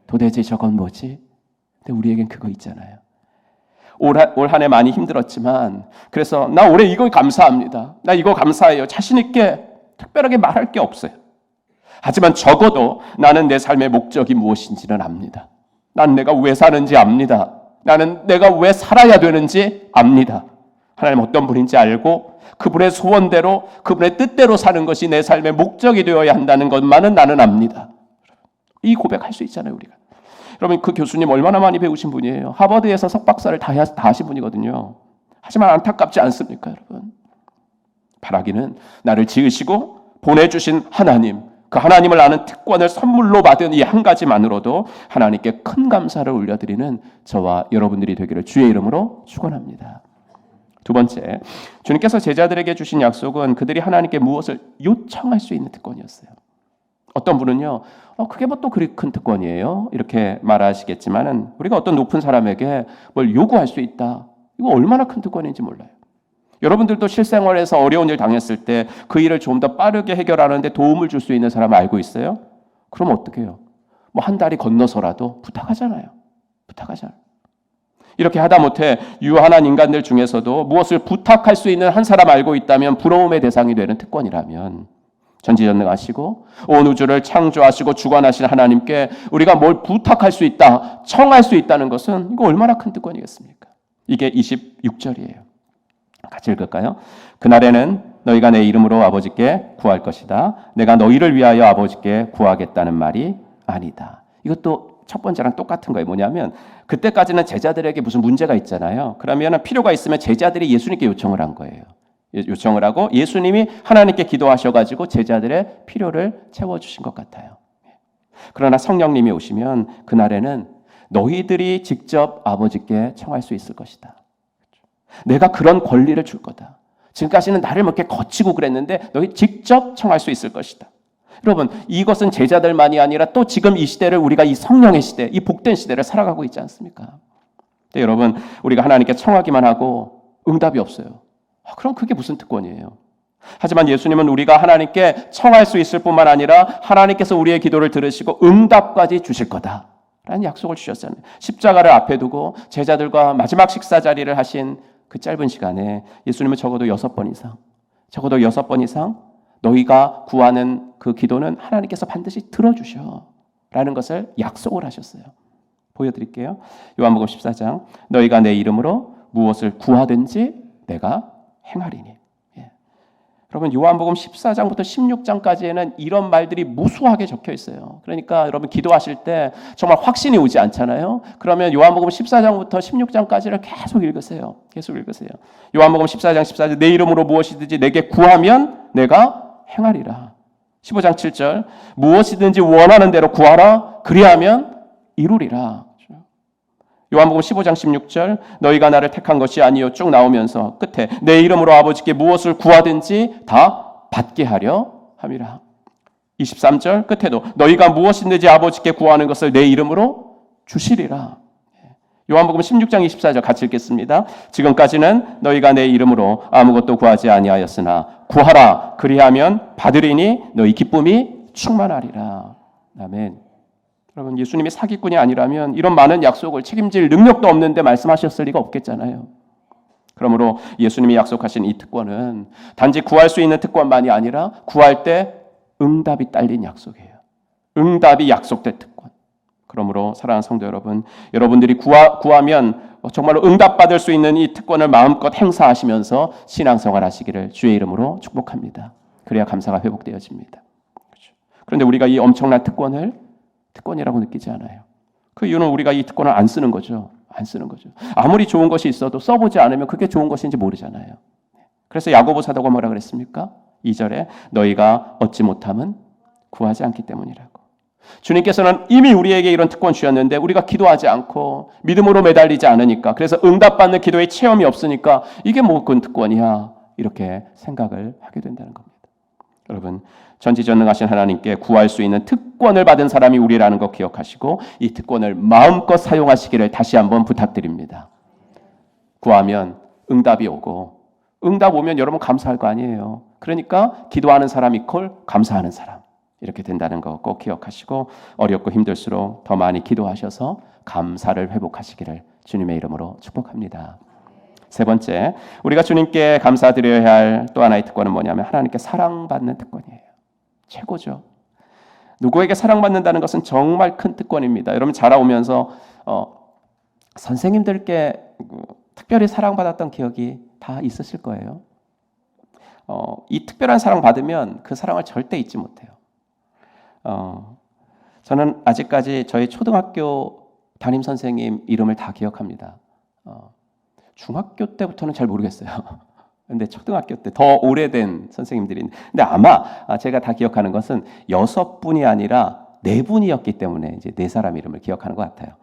도대체 저건 뭐지? 근데 우리에겐 그거 있잖아요. 올 한 해 많이 힘들었지만 그래서 나 올해 이거 감사합니다. 나 이거 감사해요. 자신 있게 특별하게 말할 게 없어요. 하지만 적어도 나는 내 삶의 목적이 무엇인지는 압니다. 난 내가 왜 사는지 압니다. 나는 내가 왜 살아야 되는지 압니다. 하나님 어떤 분인지 알고 그분의 소원대로 그분의 뜻대로 사는 것이 내 삶의 목적이 되어야 한다는 것만은 나는 압니다. 이 고백할 수 있잖아요, 우리가. 여러분, 그 교수님 얼마나 많이 배우신 분이에요. 하버드에서 석박사를 다 하신 분이거든요. 하지만 안타깝지 않습니까, 여러분? 바라기는 나를 지으시고 보내주신 하나님, 그 하나님을 아는 특권을 선물로 받은 이 한 가지만으로도 하나님께 큰 감사를 올려드리는 저와 여러분들이 되기를 주의 이름으로 축원합니다. 두 번째, 주님께서 제자들에게 주신 약속은 그들이 하나님께 무엇을 요청할 수 있는 특권이었어요. 어떤 분은요, 그게 뭐 또 그리 큰 특권이에요? 이렇게 말하시겠지만은 우리가 어떤 높은 사람에게 뭘 요구할 수 있다. 이거 얼마나 큰 특권인지 몰라요. 여러분들도 실생활에서 어려운 일 당했을 때 그 일을 좀 더 빠르게 해결하는데 도움을 줄 수 있는 사람 알고 있어요? 그럼 어떻게 해요? 뭐 한 달이 건너서라도 부탁하잖아요. 이렇게 하다못해 유한한 인간들 중에서도 무엇을 부탁할 수 있는 한 사람 알고 있다면 부러움의 대상이 되는 특권이라면 전지전능하시고 온 우주를 창조하시고 주관하신 하나님께 우리가 뭘 부탁할 수 있다, 청할 수 있다는 것은 이거 얼마나 큰 특권이겠습니까? 이게 26절이에요. 같이 읽을까요? 그날에는 너희가 내 이름으로 아버지께 구할 것이다. 내가 너희를 위하여 아버지께 구하겠다는 말이 아니다. 이것도 첫 번째랑 똑같은 거예요. 뭐냐면 그때까지는 제자들에게 무슨 문제가 있잖아요. 그러면 필요가 있으면 제자들이 예수님께 요청을 한 거예요. 요청을 하고 예수님이 하나님께 기도하셔가지고 제자들의 필요를 채워주신 것 같아요. 그러나 성령님이 오시면 그날에는 너희들이 직접 아버지께 청할 수 있을 것이다. 내가 그런 권리를 줄 거다. 지금까지는 나를 몇 개 거치고 그랬는데 너희 직접 청할 수 있을 것이다. 여러분, 이것은 제자들만이 아니라 또 지금 이 시대를 우리가 이 성령의 시대, 이 복된 시대를 살아가고 있지 않습니까? 근데 여러분, 우리가 하나님께 청하기만 하고 응답이 없어요. 그럼 그게 무슨 특권이에요? 하지만 예수님은 우리가 하나님께 청할 수 있을 뿐만 아니라 하나님께서 우리의 기도를 들으시고 응답까지 주실 거다라는 약속을 주셨잖아요. 십자가를 앞에 두고 제자들과 마지막 식사 자리를 하신 그 짧은 시간에 예수님은 적어도 6번 이상 너희가 구하는 그 기도는 하나님께서 반드시 들어주셔 라는 것을 약속을 하셨어요. 보여드릴게요. 요한복음 14장 너희가 내 이름으로 무엇을 구하든지 내가 행하리니. 여러분, 요한복음 14장부터 16장까지에는 이런 말들이 무수하게 적혀 있어요. 그러니까 여러분 기도하실 때 정말 확신이 오지 않잖아요. 그러면 요한복음 14장부터 16장까지를 계속 읽으세요. 요한복음 14장 14절 내 이름으로 무엇이든지 내게 구하면 내가 행하리라. 15장 7절 무엇이든지 원하는 대로 구하라. 그리하면 이루리라. 요한복음 15장 16절 너희가 나를 택한 것이 아니요 쭉 나오면서 끝에 내 이름으로 아버지께 무엇을 구하든지 다 받게 하려 함이라. 23절 끝에도 너희가 무엇이든지 아버지께 구하는 것을 내 이름으로 주시리라. 요한복음 16장 24절 같이 읽겠습니다. 지금까지는 너희가 내 이름으로 아무것도 구하지 아니하였으나 구하라 그리하면 받으리니 너희 기쁨이 충만하리라. 아멘. 여러분, 예수님이 사기꾼이 아니라면 이런 많은 약속을 책임질 능력도 없는데 말씀하셨을 리가 없겠잖아요. 그러므로 예수님이 약속하신 이 특권은 단지 구할 수 있는 특권만이 아니라 구할 때 응답이 딸린 약속이에요. 응답이 약속된 특권. 그러므로 사랑하는 성도 여러분, 여러분들이 구하면 정말로 응답받을 수 있는 이 특권을 마음껏 행사하시면서 신앙생활 하시기를 주의 이름으로 축복합니다. 그래야 감사가 회복되어집니다. 그렇죠? 그런데 우리가 이 엄청난 특권이라고 느끼지 않아요. 그 이유는 우리가 이 특권을 안 쓰는 거죠. 아무리 좋은 것이 있어도 써보지 않으면 그게 좋은 것인지 모르잖아요. 그래서 야고보 사도가 뭐라 그랬습니까? 2절에 너희가 얻지 못함은 구하지 않기 때문이라고. 주님께서는 이미 우리에게 이런 특권 주셨는데 우리가 기도하지 않고 믿음으로 매달리지 않으니까, 그래서 응답받는 기도의 체험이 없으니까 이게 뭐 그 특권이야 이렇게 생각을 하게 된다는 겁니다. 여러분, 전지전능하신 하나님께 구할 수 있는 특권을 받은 사람이 우리라는 것 기억하시고 이 특권을 마음껏 사용하시기를 다시 한번 부탁드립니다. 구하면 응답이 오고 응답 오면 여러분 감사할 거 아니에요. 그러니까 기도하는 사람 이퀄 감사하는 사람 이렇게 된다는 거 꼭 기억하시고 어렵고 힘들수록 더 많이 기도하셔서 감사를 회복하시기를 주님의 이름으로 축복합니다. 세 번째, 우리가 주님께 감사드려야 할 또 하나의 특권은 뭐냐면 하나님께 사랑받는 특권이에요. 최고죠. 누구에게 사랑받는다는 것은 정말 큰 특권입니다. 여러분 자라오면서 선생님들께 특별히 사랑받았던 기억이 다 있으실 거예요. 이 특별한 사랑 받으면 그 사랑을 절대 잊지 못해요. 저는 아직까지 저희 초등학교 담임 선생님 이름을 다 기억합니다. 중학교 때부터는 잘 모르겠어요. 근데 초등학교 때 더 오래된 선생님들이 근데 아마 제가 다 기억하는 것은 6분이 아니라 4분이었기 때문에 이제 4사람 이름을 기억하는 것 같아요.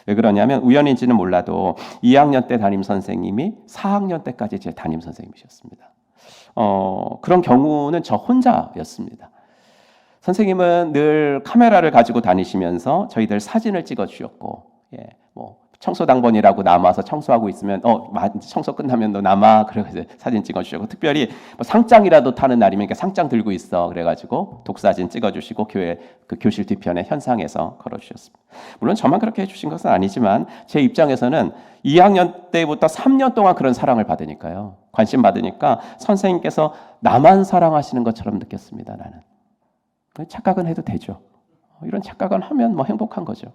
왜 그러냐면 우연인지는 몰라도 2학년 때 담임 선생님이 4학년 때까지 제 담임 선생님이셨습니다. 그런 경우는 저 혼자였습니다. 선생님은 늘 카메라를 가지고 다니시면서 저희들 사진을 찍어 주셨고, 청소당번이라고 남아서 청소하고 있으면 청소 끝나면 너 남아 그래서 사진 찍어주시고, 특별히 뭐 상장이라도 타는 날이면 상장 들고 있어 그래가지고 독사진 찍어주시고 교회 그 교실 뒤편에 현상에서 걸어주셨습니다. 물론 저만 그렇게 해주신 것은 아니지만 제 입장에서는 2학년 때부터 3년 동안 그런 사랑을 받으니까요, 관심 받으니까 선생님께서 나만 사랑하시는 것처럼 느꼈습니다. 나는 착각은 해도 되죠. 이런 착각은 하면 뭐 행복한 거죠.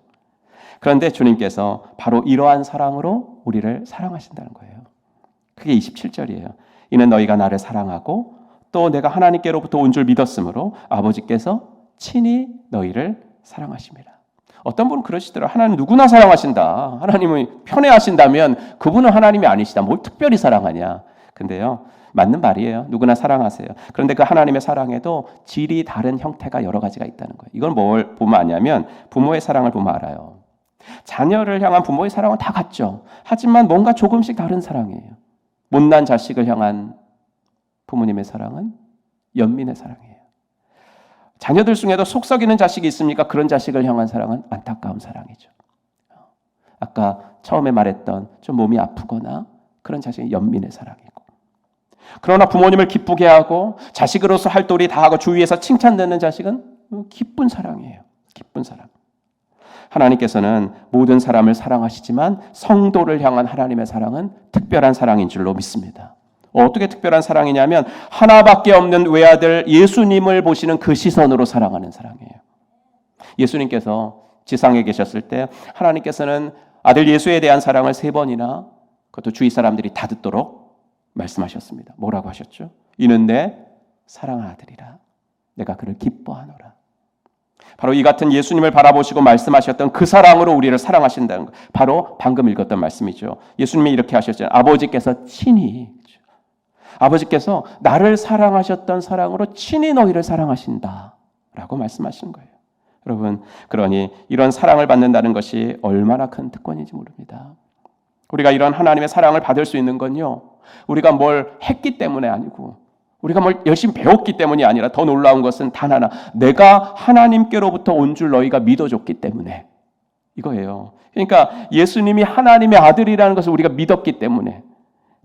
그런데 주님께서 바로 이러한 사랑으로 우리를 사랑하신다는 거예요. 그게 27절이에요. 이는 너희가 나를 사랑하고 또 내가 하나님께로부터 온 줄 믿었으므로 아버지께서 친히 너희를 사랑하심이라. 어떤 분은 그러시더라고요. 하나님 누구나 사랑하신다. 하나님이 편애하신다면 그분은 하나님이 아니시다. 뭘 특별히 사랑하냐. 근데요, 맞는 말이에요. 누구나 사랑하세요. 그런데 그 하나님의 사랑에도 질이 다른 형태가 여러 가지가 있다는 거예요. 이건 뭘 보면 아냐면 부모의 사랑을 보면 알아요. 자녀를 향한 부모의 사랑은 다 같죠. 하지만 뭔가 조금씩 다른 사랑이에요. 못난 자식을 향한 부모님의 사랑은 연민의 사랑이에요. 자녀들 중에도 속 썩이는 자식이 있습니까? 그런 자식을 향한 사랑은 안타까운 사랑이죠. 아까 처음에 말했던 좀 몸이 아프거나 그런 자식은 연민의 사랑이고, 그러나 부모님을 기쁘게 하고 자식으로서 할 도리 다 하고 주위에서 칭찬되는 자식은 기쁜 사랑이에요. 기쁜 사랑. 하나님께서는 모든 사람을 사랑하시지만 성도를 향한 하나님의 사랑은 특별한 사랑인 줄로 믿습니다. 어떻게 특별한 사랑이냐면 하나밖에 없는 외아들 예수님을 보시는 그 시선으로 사랑하는 사랑이에요. 예수님께서 지상에 계셨을 때 하나님께서는 아들 예수에 대한 사랑을 3번이나, 그것도 주위 사람들이 다 듣도록 말씀하셨습니다. 뭐라고 하셨죠? 이는 내 사랑하는 아들이라, 내가 그를 기뻐하노라. 바로 이 같은 예수님을 바라보시고 말씀하셨던 그 사랑으로 우리를 사랑하신다는 것, 바로 방금 읽었던 말씀이죠. 예수님이 이렇게 하셨잖아요. 아버지께서 친히, 아버지께서 나를 사랑하셨던 사랑으로 친히 너희를 사랑하신다 라고 말씀하시는 거예요. 여러분, 그러니 이런 사랑을 받는다는 것이 얼마나 큰 특권인지 모릅니다. 우리가 이런 하나님의 사랑을 받을 수 있는 건요, 우리가 뭘 했기 때문에 아니고, 우리가 뭘 열심히 배웠기 때문이 아니라, 더 놀라운 것은 단 하나, 내가 하나님께로부터 온 줄 너희가 믿어줬기 때문에, 이거예요. 그러니까 예수님이 하나님의 아들이라는 것을 우리가 믿었기 때문에,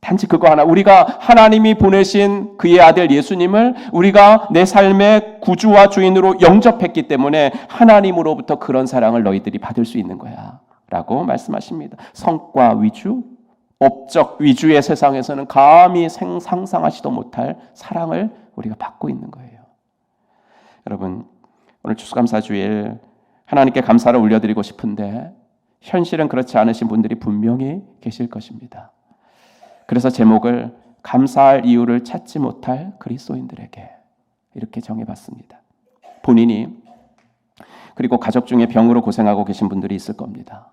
단지 그거 하나, 우리가 하나님이 보내신 그의 아들 예수님을 우리가 내 삶의 구주와 주인으로 영접했기 때문에 하나님으로부터 그런 사랑을 너희들이 받을 수 있는 거야 라고 말씀하십니다. 성과 위주, 업적 위주의 세상에서는 감히 상상하지도 못할 사랑을 우리가 받고 있는 거예요. 여러분, 오늘 추수감사주일 하나님께 감사를 올려드리고 싶은데 현실은 그렇지 않으신 분들이 분명히 계실 것입니다. 그래서 제목을 감사할 이유를 찾지 못할 그리스도인들에게 이렇게 정해봤습니다. 본인이, 그리고 가족 중에 병으로 고생하고 계신 분들이 있을 겁니다.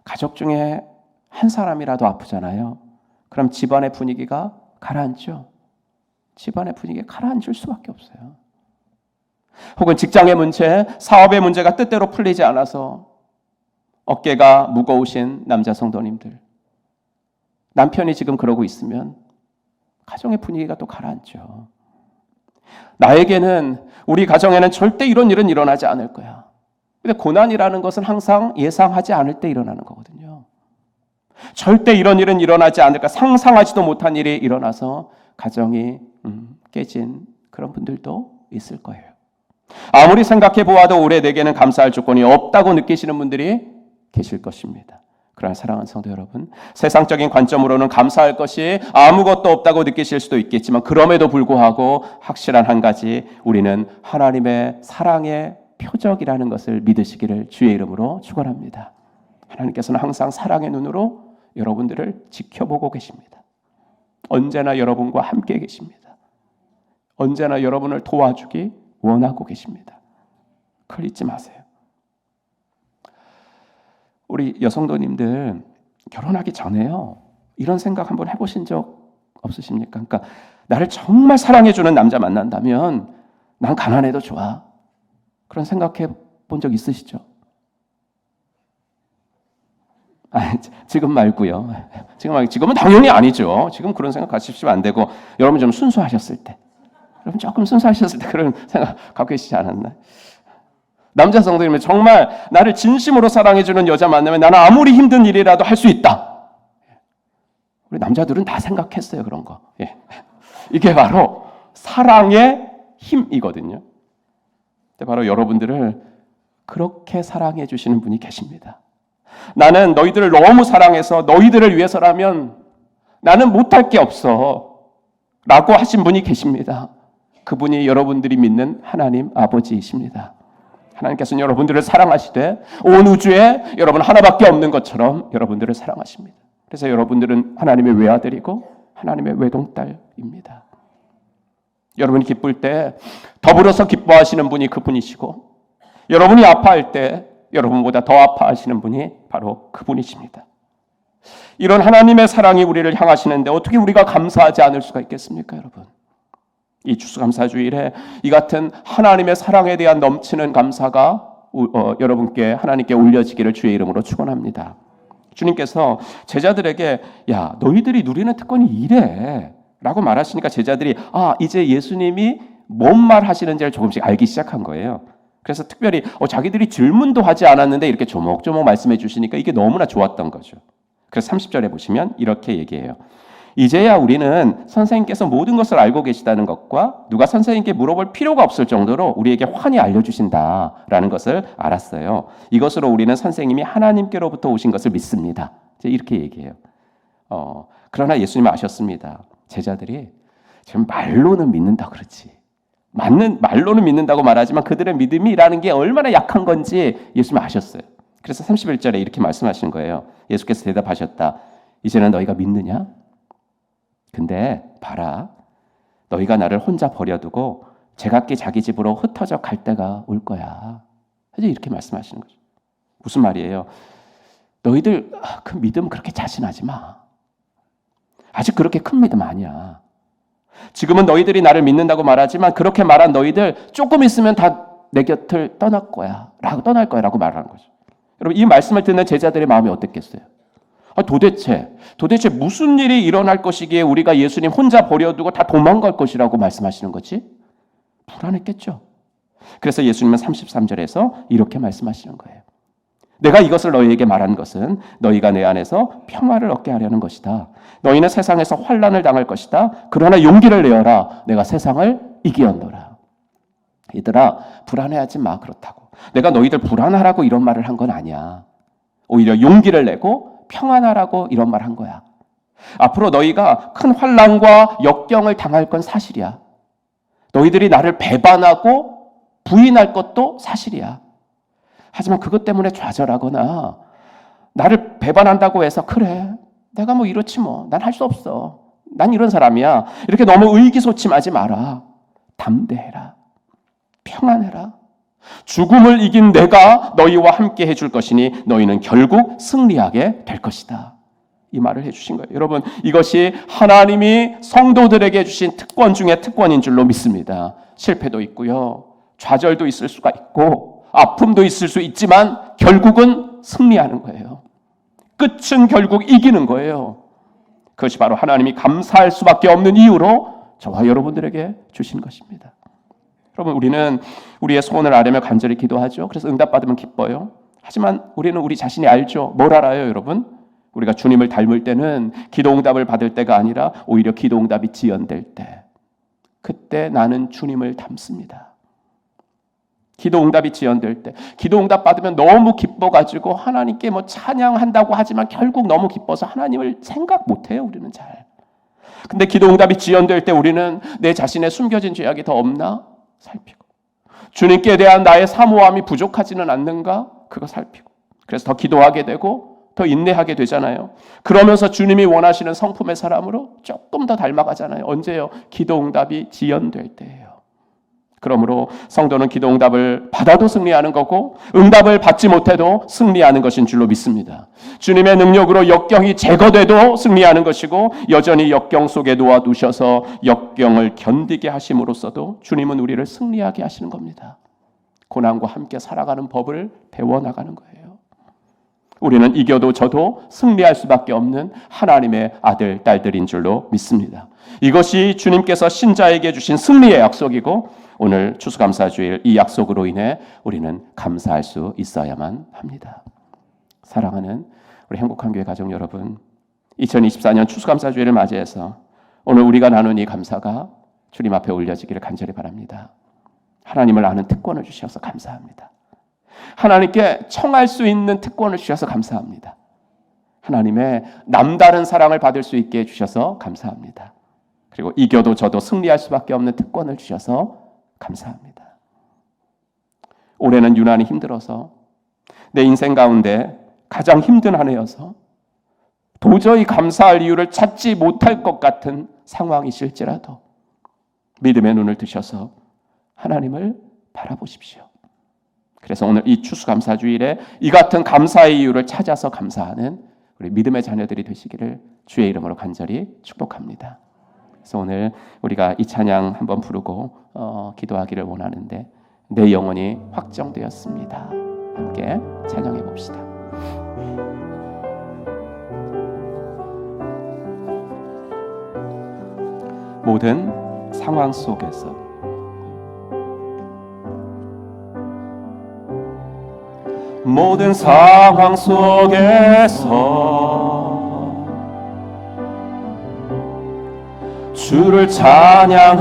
가족 중에 한 사람이라도 아프잖아요. 그럼 집안의 분위기가 가라앉죠. 집안의 분위기가 가라앉을 수밖에 없어요. 혹은 직장의 문제, 사업의 문제가 뜻대로 풀리지 않아서 어깨가 무거우신 남자 성도님들, 남편이 지금 그러고 있으면 가정의 분위기가 또 가라앉죠. 나에게는, 우리 가정에는 절대 이런 일은 일어나지 않을 거야. 근데 고난이라는 것은 항상 예상하지 않을 때 일어나는 거거든요. 절대 이런 일은 일어나지 않을까, 상상하지도 못한 일이 일어나서 가정이 깨진 그런 분들도 있을 거예요. 아무리 생각해 보아도 올해 내게는 감사할 조건이 없다고 느끼시는 분들이 계실 것입니다. 그러나 사랑하는 성도 여러분, 세상적인 관점으로는 감사할 것이 아무것도 없다고 느끼실 수도 있겠지만, 그럼에도 불구하고 확실한 한 가지, 우리는 하나님의 사랑의 표적이라는 것을 믿으시기를 주의 이름으로 축원합니다. 하나님께서는 항상 사랑의 눈으로 여러분들을 지켜보고 계십니다. 언제나 여러분과 함께 계십니다. 언제나 여러분을 도와주기 원하고 계십니다. 그걸 잊지 마세요. 우리 여성도님들 결혼하기 전에요, 이런 생각 한번 해보신 적 없으십니까? 그러니까 나를 정말 사랑해주는 남자 만난다면 난 가난해도 좋아, 그런 생각해 본 적 있으시죠? 지금 말고요. 지금은 당연히 아니죠. 지금 그런 생각 가지시면 안 되고, 여러분 좀 순수하셨을 때, 여러분 조금 순수하셨을 때 그런 생각 갖고 계시지 않았나? 남자 성도님은 정말 나를 진심으로 사랑해주는 여자 만나면 나는 아무리 힘든 일이라도 할 수 있다. 우리 남자들은 다 생각했어요, 그런 거. 예. 이게 바로 사랑의 힘이거든요. 근데 바로 여러분들을 그렇게 사랑해 주시는 분이 계십니다. 나는 너희들을 너무 사랑해서 너희들을 위해서라면 나는 못할 게 없어 라고 하신 분이 계십니다. 그분이 여러분들이 믿는 하나님 아버지이십니다. 하나님께서는 여러분들을 사랑하시되 온 우주에 여러분 하나밖에 없는 것처럼 여러분들을 사랑하십니다. 그래서 여러분들은 하나님의 외아들이고 하나님의 외동딸입니다. 여러분이 기쁠 때 더불어서 기뻐하시는 분이 그분이시고, 여러분이 아파할 때 여러분보다 더 아파하시는 분이 바로 그분이십니다. 이런 하나님의 사랑이 우리를 향하시는데 어떻게 우리가 감사하지 않을 수가 있겠습니까, 여러분? 이 추수감사주일에 이 같은 하나님의 사랑에 대한 넘치는 감사가 여러분께, 하나님께 올려지기를 주의 이름으로 축원합니다. 주님께서 제자들에게 야, 너희들이 누리는 특권이 이래 라고 말하시니까 제자들이 이제 예수님이 뭔 말 하시는지를 조금씩 알기 시작한 거예요. 그래서 특별히 자기들이 질문도 하지 않았는데 이렇게 조목조목 말씀해 주시니까 이게 너무나 좋았던 거죠. 그래서 30절에 보시면 이렇게 얘기해요. 이제야 우리는 선생님께서 모든 것을 알고 계시다는 것과 누가 선생님께 물어볼 필요가 없을 정도로 우리에게 환히 알려주신다라는 것을 알았어요. 이것으로 우리는 선생님이 하나님께로부터 오신 것을 믿습니다. 이렇게 얘기해요. 그러나 예수님은 아셨습니다. 제자들이 지금 말로는 믿는다 그렇지. 말로는 믿는다고 말하지만 그들의 믿음이라는 게 얼마나 약한 건지 예수님은 아셨어요. 그래서 31절에 이렇게 말씀하시는 거예요. 예수께서 대답하셨다. 이제는 너희가 믿느냐? 근데 봐라. 너희가 나를 혼자 버려두고 제각기 자기 집으로 흩어져 갈 때가 올 거야. 이렇게 말씀하시는 거죠. 무슨 말이에요? 너희들 그 믿음 그렇게 자신하지 마. 아직 그렇게 큰 믿음 아니야. 지금은 너희들이 나를 믿는다고 말하지만 그렇게 말한 너희들 조금 있으면 다 내 곁을 떠날 거야 라고 말하는 거죠. 여러분 이 말씀을 듣는 제자들의 마음이 어땠겠어요? 도대체 무슨 일이 일어날 것이기에 우리가 예수님 혼자 버려두고 다 도망갈 것이라고 말씀하시는 거지? 불안했겠죠. 그래서 예수님은 33절에서 이렇게 말씀하시는 거예요. 내가 이것을 너희에게 말한 것은 너희가 내 안에서 평화를 얻게 하려는 것이다. 너희는 세상에서 환난을 당할 것이다. 그러나 용기를 내어라. 내가 세상을 이기었노라. 얘들아 불안해하지 마. 그렇다고 내가 너희들 불안하라고 이런 말을 한 건 아니야. 오히려 용기를 내고 평안하라고 이런 말 한 거야. 앞으로 너희가 큰 환난과 역경을 당할 건 사실이야. 너희들이 나를 배반하고 부인할 것도 사실이야. 하지만 그것 때문에 좌절하거나 나를 배반한다고 해서 그래 내가 뭐 이렇지 뭐 난 할 수 없어 난 이런 사람이야 이렇게 너무 의기소침하지 마라. 담대해라. 평안해라. 죽음을 이긴 내가 너희와 함께 해줄 것이니 너희는 결국 승리하게 될 것이다. 이 말을 해주신 거예요. 여러분 이것이 하나님이 성도들에게 주신 특권 중에 특권인 줄로 믿습니다. 실패도 있고요. 좌절도 있을 수가 있고 아픔도 있을 수 있지만 결국은 승리하는 거예요. 끝은 결국 이기는 거예요. 그것이 바로 하나님이 감사할 수밖에 없는 이유로 저와 여러분들에게 주신 것입니다. 여러분 우리는 우리의 소원을 아뢰며 간절히 기도하죠. 그래서 응답받으면 기뻐요. 하지만 우리는 우리 자신이 알죠. 뭘 알아요 여러분? 우리가 주님을 닮을 때는 기도응답을 받을 때가 아니라 오히려 기도응답이 지연될 때 그때 나는 주님을 닮습니다. 기도응답이 지연될 때 기도응답 받으면 너무 기뻐가지고 하나님께 뭐 찬양한다고 하지만 결국 너무 기뻐서 하나님을 생각 못해요. 우리는 잘. 근데 기도응답이 지연될 때 우리는 내 자신의 숨겨진 죄악이 더 없나? 살피고 주님께 대한 나의 사모함이 부족하지는 않는가? 그거 살피고 그래서 더 기도하게 되고 더 인내하게 되잖아요. 그러면서 주님이 원하시는 성품의 사람으로 조금 더 닮아가잖아요. 언제요? 기도응답이 지연될 때예요. 그러므로 성도는 기도응답을 받아도 승리하는 거고 응답을 받지 못해도 승리하는 것인 줄로 믿습니다. 주님의 능력으로 역경이 제거돼도 승리하는 것이고 여전히 역경 속에 놓아두셔서 역경을 견디게 하심으로써도 주님은 우리를 승리하게 하시는 겁니다. 고난과 함께 살아가는 법을 배워나가는 거예요. 우리는 이겨도 져도 승리할 수밖에 없는 하나님의 아들, 딸들인 줄로 믿습니다. 이것이 주님께서 신자에게 주신 승리의 약속이고 오늘 추수감사주일 이 약속으로 인해 우리는 감사할 수 있어야만 합니다. 사랑하는 우리 행복한 교회 가족 여러분, 2024년 추수감사주일을 맞이해서 오늘 우리가 나눈 이 감사가 주님 앞에 올려지기를 간절히 바랍니다. 하나님을 아는 특권을 주셔서 감사합니다. 하나님께 청할 수 있는 특권을 주셔서 감사합니다. 하나님의 남다른 사랑을 받을 수 있게 해주셔서 감사합니다. 그리고 이겨도 져도 승리할 수밖에 없는 특권을 주셔서 감사합니다. 올해는 유난히 힘들어서 내 인생 가운데 가장 힘든 한 해여서 도저히 감사할 이유를 찾지 못할 것 같은 상황이실지라도 믿음의 눈을 뜨셔서 하나님을 바라보십시오. 그래서 오늘 이 추수감사주일에 이 같은 감사의 이유를 찾아서 감사하는 우리 믿음의 자녀들이 되시기를 주의 이름으로 간절히 축복합니다. 그래서 오늘 우리가 이 찬양 한번 부르고 기도하기를 원하는데 내 영혼이 확정되었습니다. 함께 찬양해 봅시다. 모든 상황 속에서 모든 상황 속에서 주를 찬양할지라.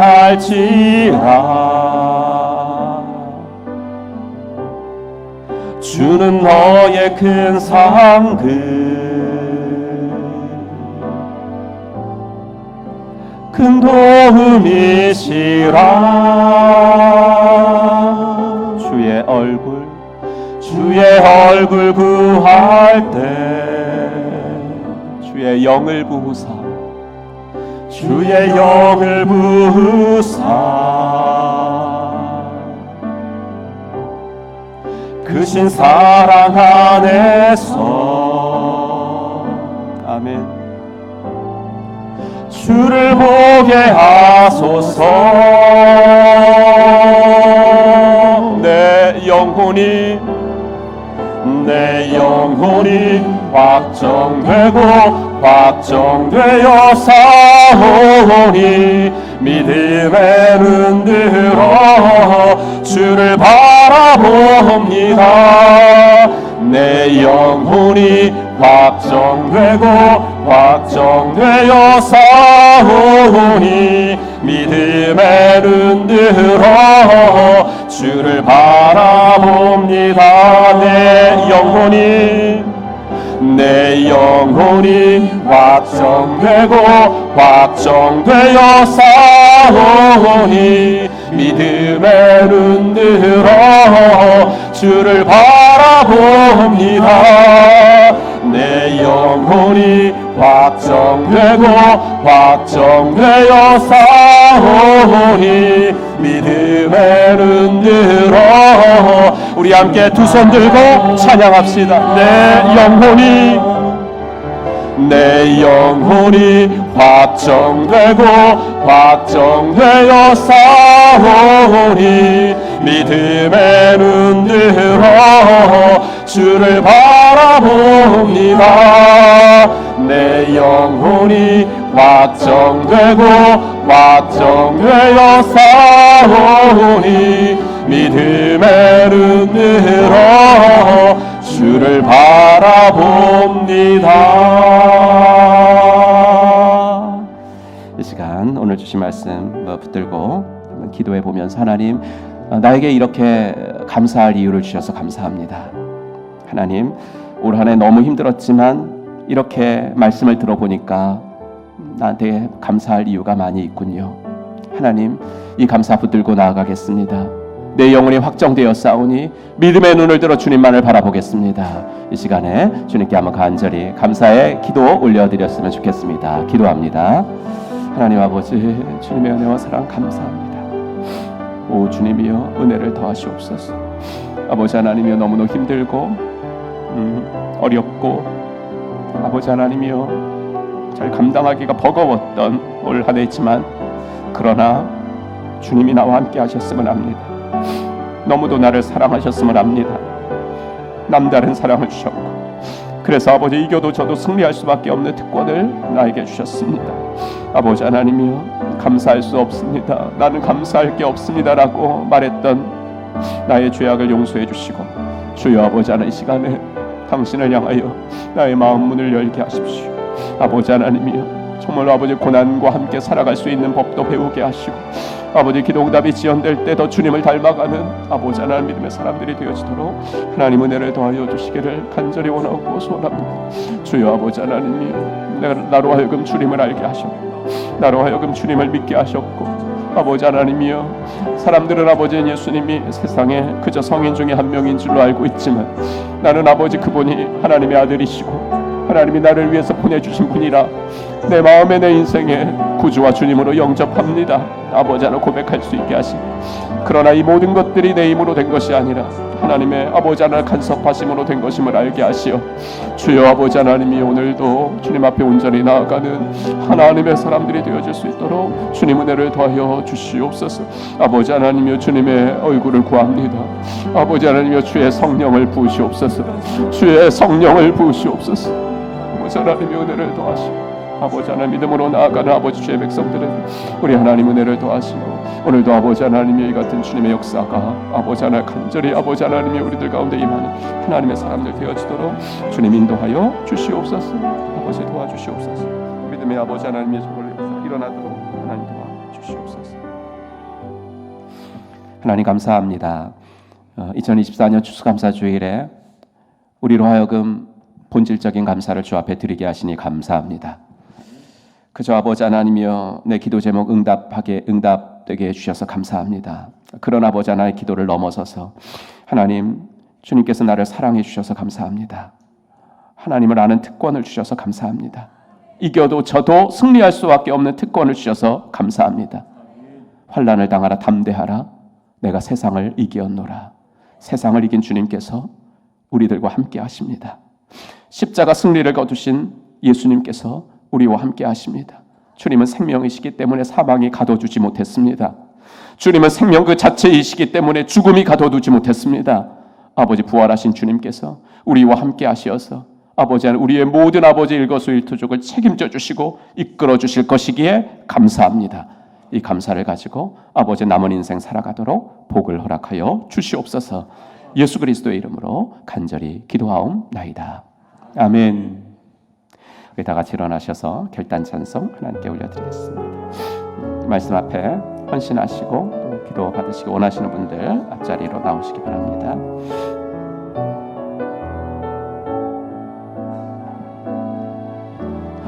주는 너의 큰 상급 큰 도움이시라. 주의 얼굴 구할 때 주의 영을 부으사 주의 영을 부으사 크신 사랑 안에서 아멘 주를 보게 하소서. 내 영혼이 확정되고 확정되어 사오니 믿음에 눈들어 주를 바라봅니다. 내 영혼이 확정되고 확정되어 사오니 믿음에 눈들어 주를 바라봅니다. 내 영혼이 확정되고 확정되어 사오니 믿음에 눈들어 주를 바라봅니다. 내 영혼이 확정되고 확정되어 사오니 믿음에 눈들어 우리 함께 두 손 들고 찬양합시다. 내 영혼이 확정되고 확정되어 사오니 믿음에 눈들어 주를 바라봅니다. 내 영혼이 확정되고 확정되어 사오니 믿음에 눈들어 주를 바라봅니다. 이 시간 오늘 주신 말씀 붙들고 한번 기도해 보면서 하나님 나에게 이렇게 감사할 이유를 주셔서 감사합니다. 하나님 올 한 해 너무 힘들었지만 이렇게 말씀을 들어보니까 나한테 감사할 이유가 많이 있군요. 하나님 이 감사 붙들고 나아가겠습니다. 내 영혼이 확정되어 싸우니 믿음의 눈을 들어 주님만을 바라보겠습니다. 이 시간에 주님께 한번 간절히 감사의 기도 올려드렸으면 좋겠습니다. 기도합니다. 하나님 아버지 주님의 은혜와 사랑 감사합니다. 오 주님이여 은혜를 더하시옵소서. 아버지 하나님이여 너무너무 힘들고 어렵고 아버지 하나님이여 잘 감당하기가 버거웠던 올 한 해지만 그러나 주님이 나와 함께 하셨음을 압니다. 너무도 나를 사랑하셨음을 압니다. 남다른 사랑을 주셨고 그래서 아버지 이겨도 저도 승리할 수밖에 없는 특권을 나에게 주셨습니다. 아버지 하나님이여 감사할 수 없습니다. 나는 감사할 게 없습니다라고 말했던 나의 죄악을 용서해 주시고 주여 아버지 하나님 이 시간에 당신을 향하여 나의 마음 문을 열게 하십시오. 아버지 하나님이여 정말로 아버지 고난과 함께 살아갈 수 있는 법도 배우게 하시고 아버지 기도응답이 지연될 때 더 주님을 닮아가는 아버지 하나님 믿음의 사람들이 되어지도록 하나님 은혜를 더하여 주시기를 간절히 원하고 소원합니다. 주여 아버지 하나님이 나로 하여금 주님을 알게 하셨고 나로 하여금 주님을 믿게 하셨고 아버지 하나님이여 사람들은 아버지 예수님이 세상에 그저 성인 중에 한 명인 줄로 알고 있지만 나는 아버지 그분이 하나님의 아들이시고 하나님이 나를 위해서 보내주신 분이라 내 마음에 내 인생에 구주와 주님으로 영접합니다. 아버지 하나 고백할 수 있게 하시고 그러나 이 모든 것들이 내 힘으로 된 것이 아니라 하나님의 아버지 하나 간섭하심으로 된 것임을 알게 하시어 주여 아버지 하나님이 오늘도 주님 앞에 온전히 나아가는 하나님의 사람들이 되어질 수 있도록 주님 은혜를 더하여 주시옵소서. 아버지 하나님이여 주님의 얼굴을 구합니다. 아버지 하나님이여 주의 성령을 부으시옵소서. 주의 성령을 부으시옵소서. 아버지 하나님의 은혜를 더하시고 아버지 하나님 믿음으로 나아가는 아버지 주의 백성들은 우리 하나님 은혜를 더하시고 오늘도 아버지 하나님의 이 같은 주님의 역사가 아버지 하나님 간절히 아버지 하나님이 우리들 가운데 임하는 하나님의 사람들 되어지도록 주님 인도하여 주시옵소서. 아버지 도와주시옵소서. 믿음의 아버지 하나님의 저걸 일어나도록 하나님 도와주시옵소서. 하나님 감사합니다. 2024년 추수감사주일에 우리로 하여금 본질적인 감사를 주 앞에 드리게 하시니 감사합니다. 그저 아버지 하나님이여 내 기도 제목 응답되게 해주셔서 감사합니다. 그런 아버지 하나님의 기도를 넘어서서 하나님 주님께서 나를 사랑해 주셔서 감사합니다. 하나님을 아는 특권을 주셔서 감사합니다. 이겨도 저도 승리할 수밖에 없는 특권을 주셔서 감사합니다. 환난을 당하라 담대하라 내가 세상을 이기었노라. 세상을 이긴 주님께서 우리들과 함께 하십니다. 십자가 승리를 거두신 예수님께서 우리와 함께 하십니다. 주님은 생명이시기 때문에 사망이 가둬두지 못했습니다. 주님은 생명 그 자체이시기 때문에 죽음이 가둬두지 못했습니다. 아버지 부활하신 주님께서 우리와 함께 하시어서 아버지 우리의 모든 아버지 일거수일투족을 책임져 주시고 이끌어 주실 것이기에 감사합니다. 이 감사를 가지고 아버지 남은 인생 살아가도록 복을 허락하여 주시옵소서. 예수 그리스도의 이름으로 간절히 기도하옵나이다. 아멘. 우리 다 같이 일어나셔서 결단 찬송 하나님께 올려드리겠습니다. 말씀 앞에 헌신하시고 또 기도 받으시기 원하시는 분들 앞자리로 나오시기 바랍니다.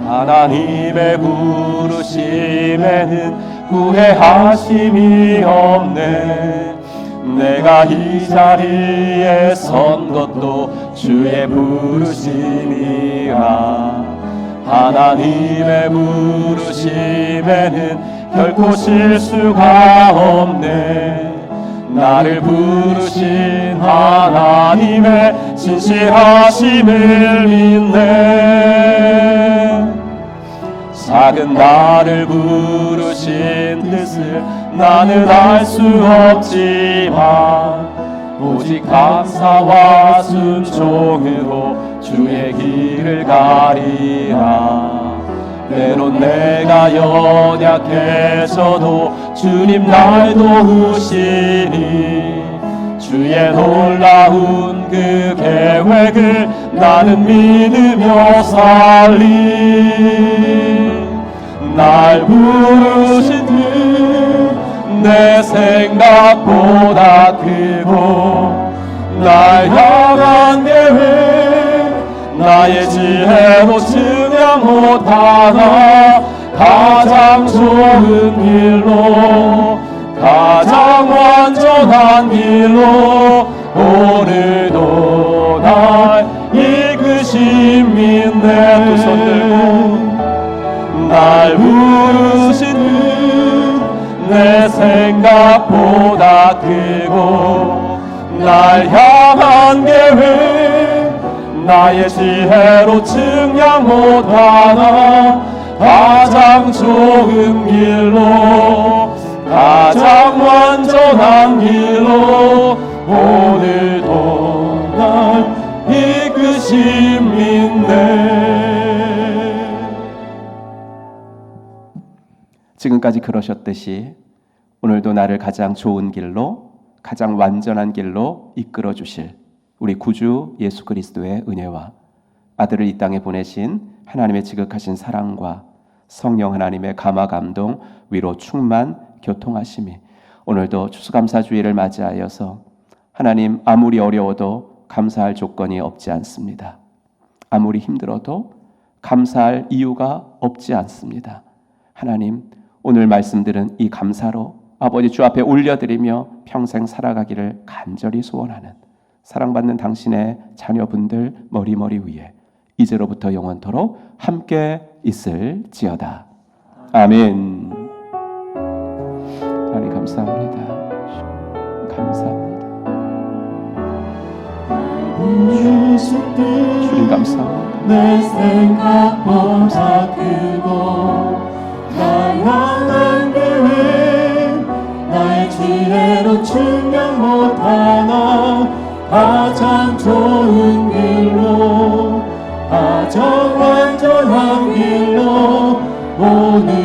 하나님의 부르심에는 후회하심이 없네. 내가 이 자리에 선 것도 주의 부르심이라. 하나님의 부르심에는 결코 실수가 없네. 나를 부르신 하나님의 진실하심을 믿네. 작은 나를 부르신 뜻을 나는 알 수 없지만 오직 감사와 순종으로 주의 길을 가리라. 때론 내가 연약해져도 주님 날 도우시니 주의 놀라운 그 계획을 나는 믿으며 살리. 날 부르신 그 내 생각보다 크고 날 향한 계획 나의 지혜로 증량 못하나 가장 좋은 길로 가장 완전한 길로 오늘도 날 이끄심 믿네. 두 손 들고 날 부르신 내 생각보다 크고 날 향한 계획 나의 지혜로 증량 못하나 가장 좋은 길로 가장 완전한 길로 오늘도 날 이끄심 믿네. 지금까지 그러셨듯이 오늘도 나를 가장 좋은 길로 가장 완전한 길로 이끌어 주실 우리 구주 예수 그리스도의 은혜와 아들을 이 땅에 보내신 하나님의 지극하신 사랑과 성령 하나님의 감화 감동 위로 충만 교통하심이 오늘도 추수감사주일을 맞이하여서 하나님 아무리 어려워도 감사할 조건이 없지 않습니다. 아무리 힘들어도 감사할 이유가 없지 않습니다. 하나님 오늘 말씀들은 이 감사로 아버지 주 앞에 올려드리며 평생 살아가기를 간절히 소원하는 사랑받는 당신의 자녀분들 머리머리 위에 이제로부터 영원토록 함께 있을지어다. 아멘. 하나님 감사합니다. 감사합니다. 주님 감사합니다. 내 생각보다 크고 날 향한 계획 나의 지혜로 증명 못하나 가장 좋은 길로 가장 완전한 길로 오늘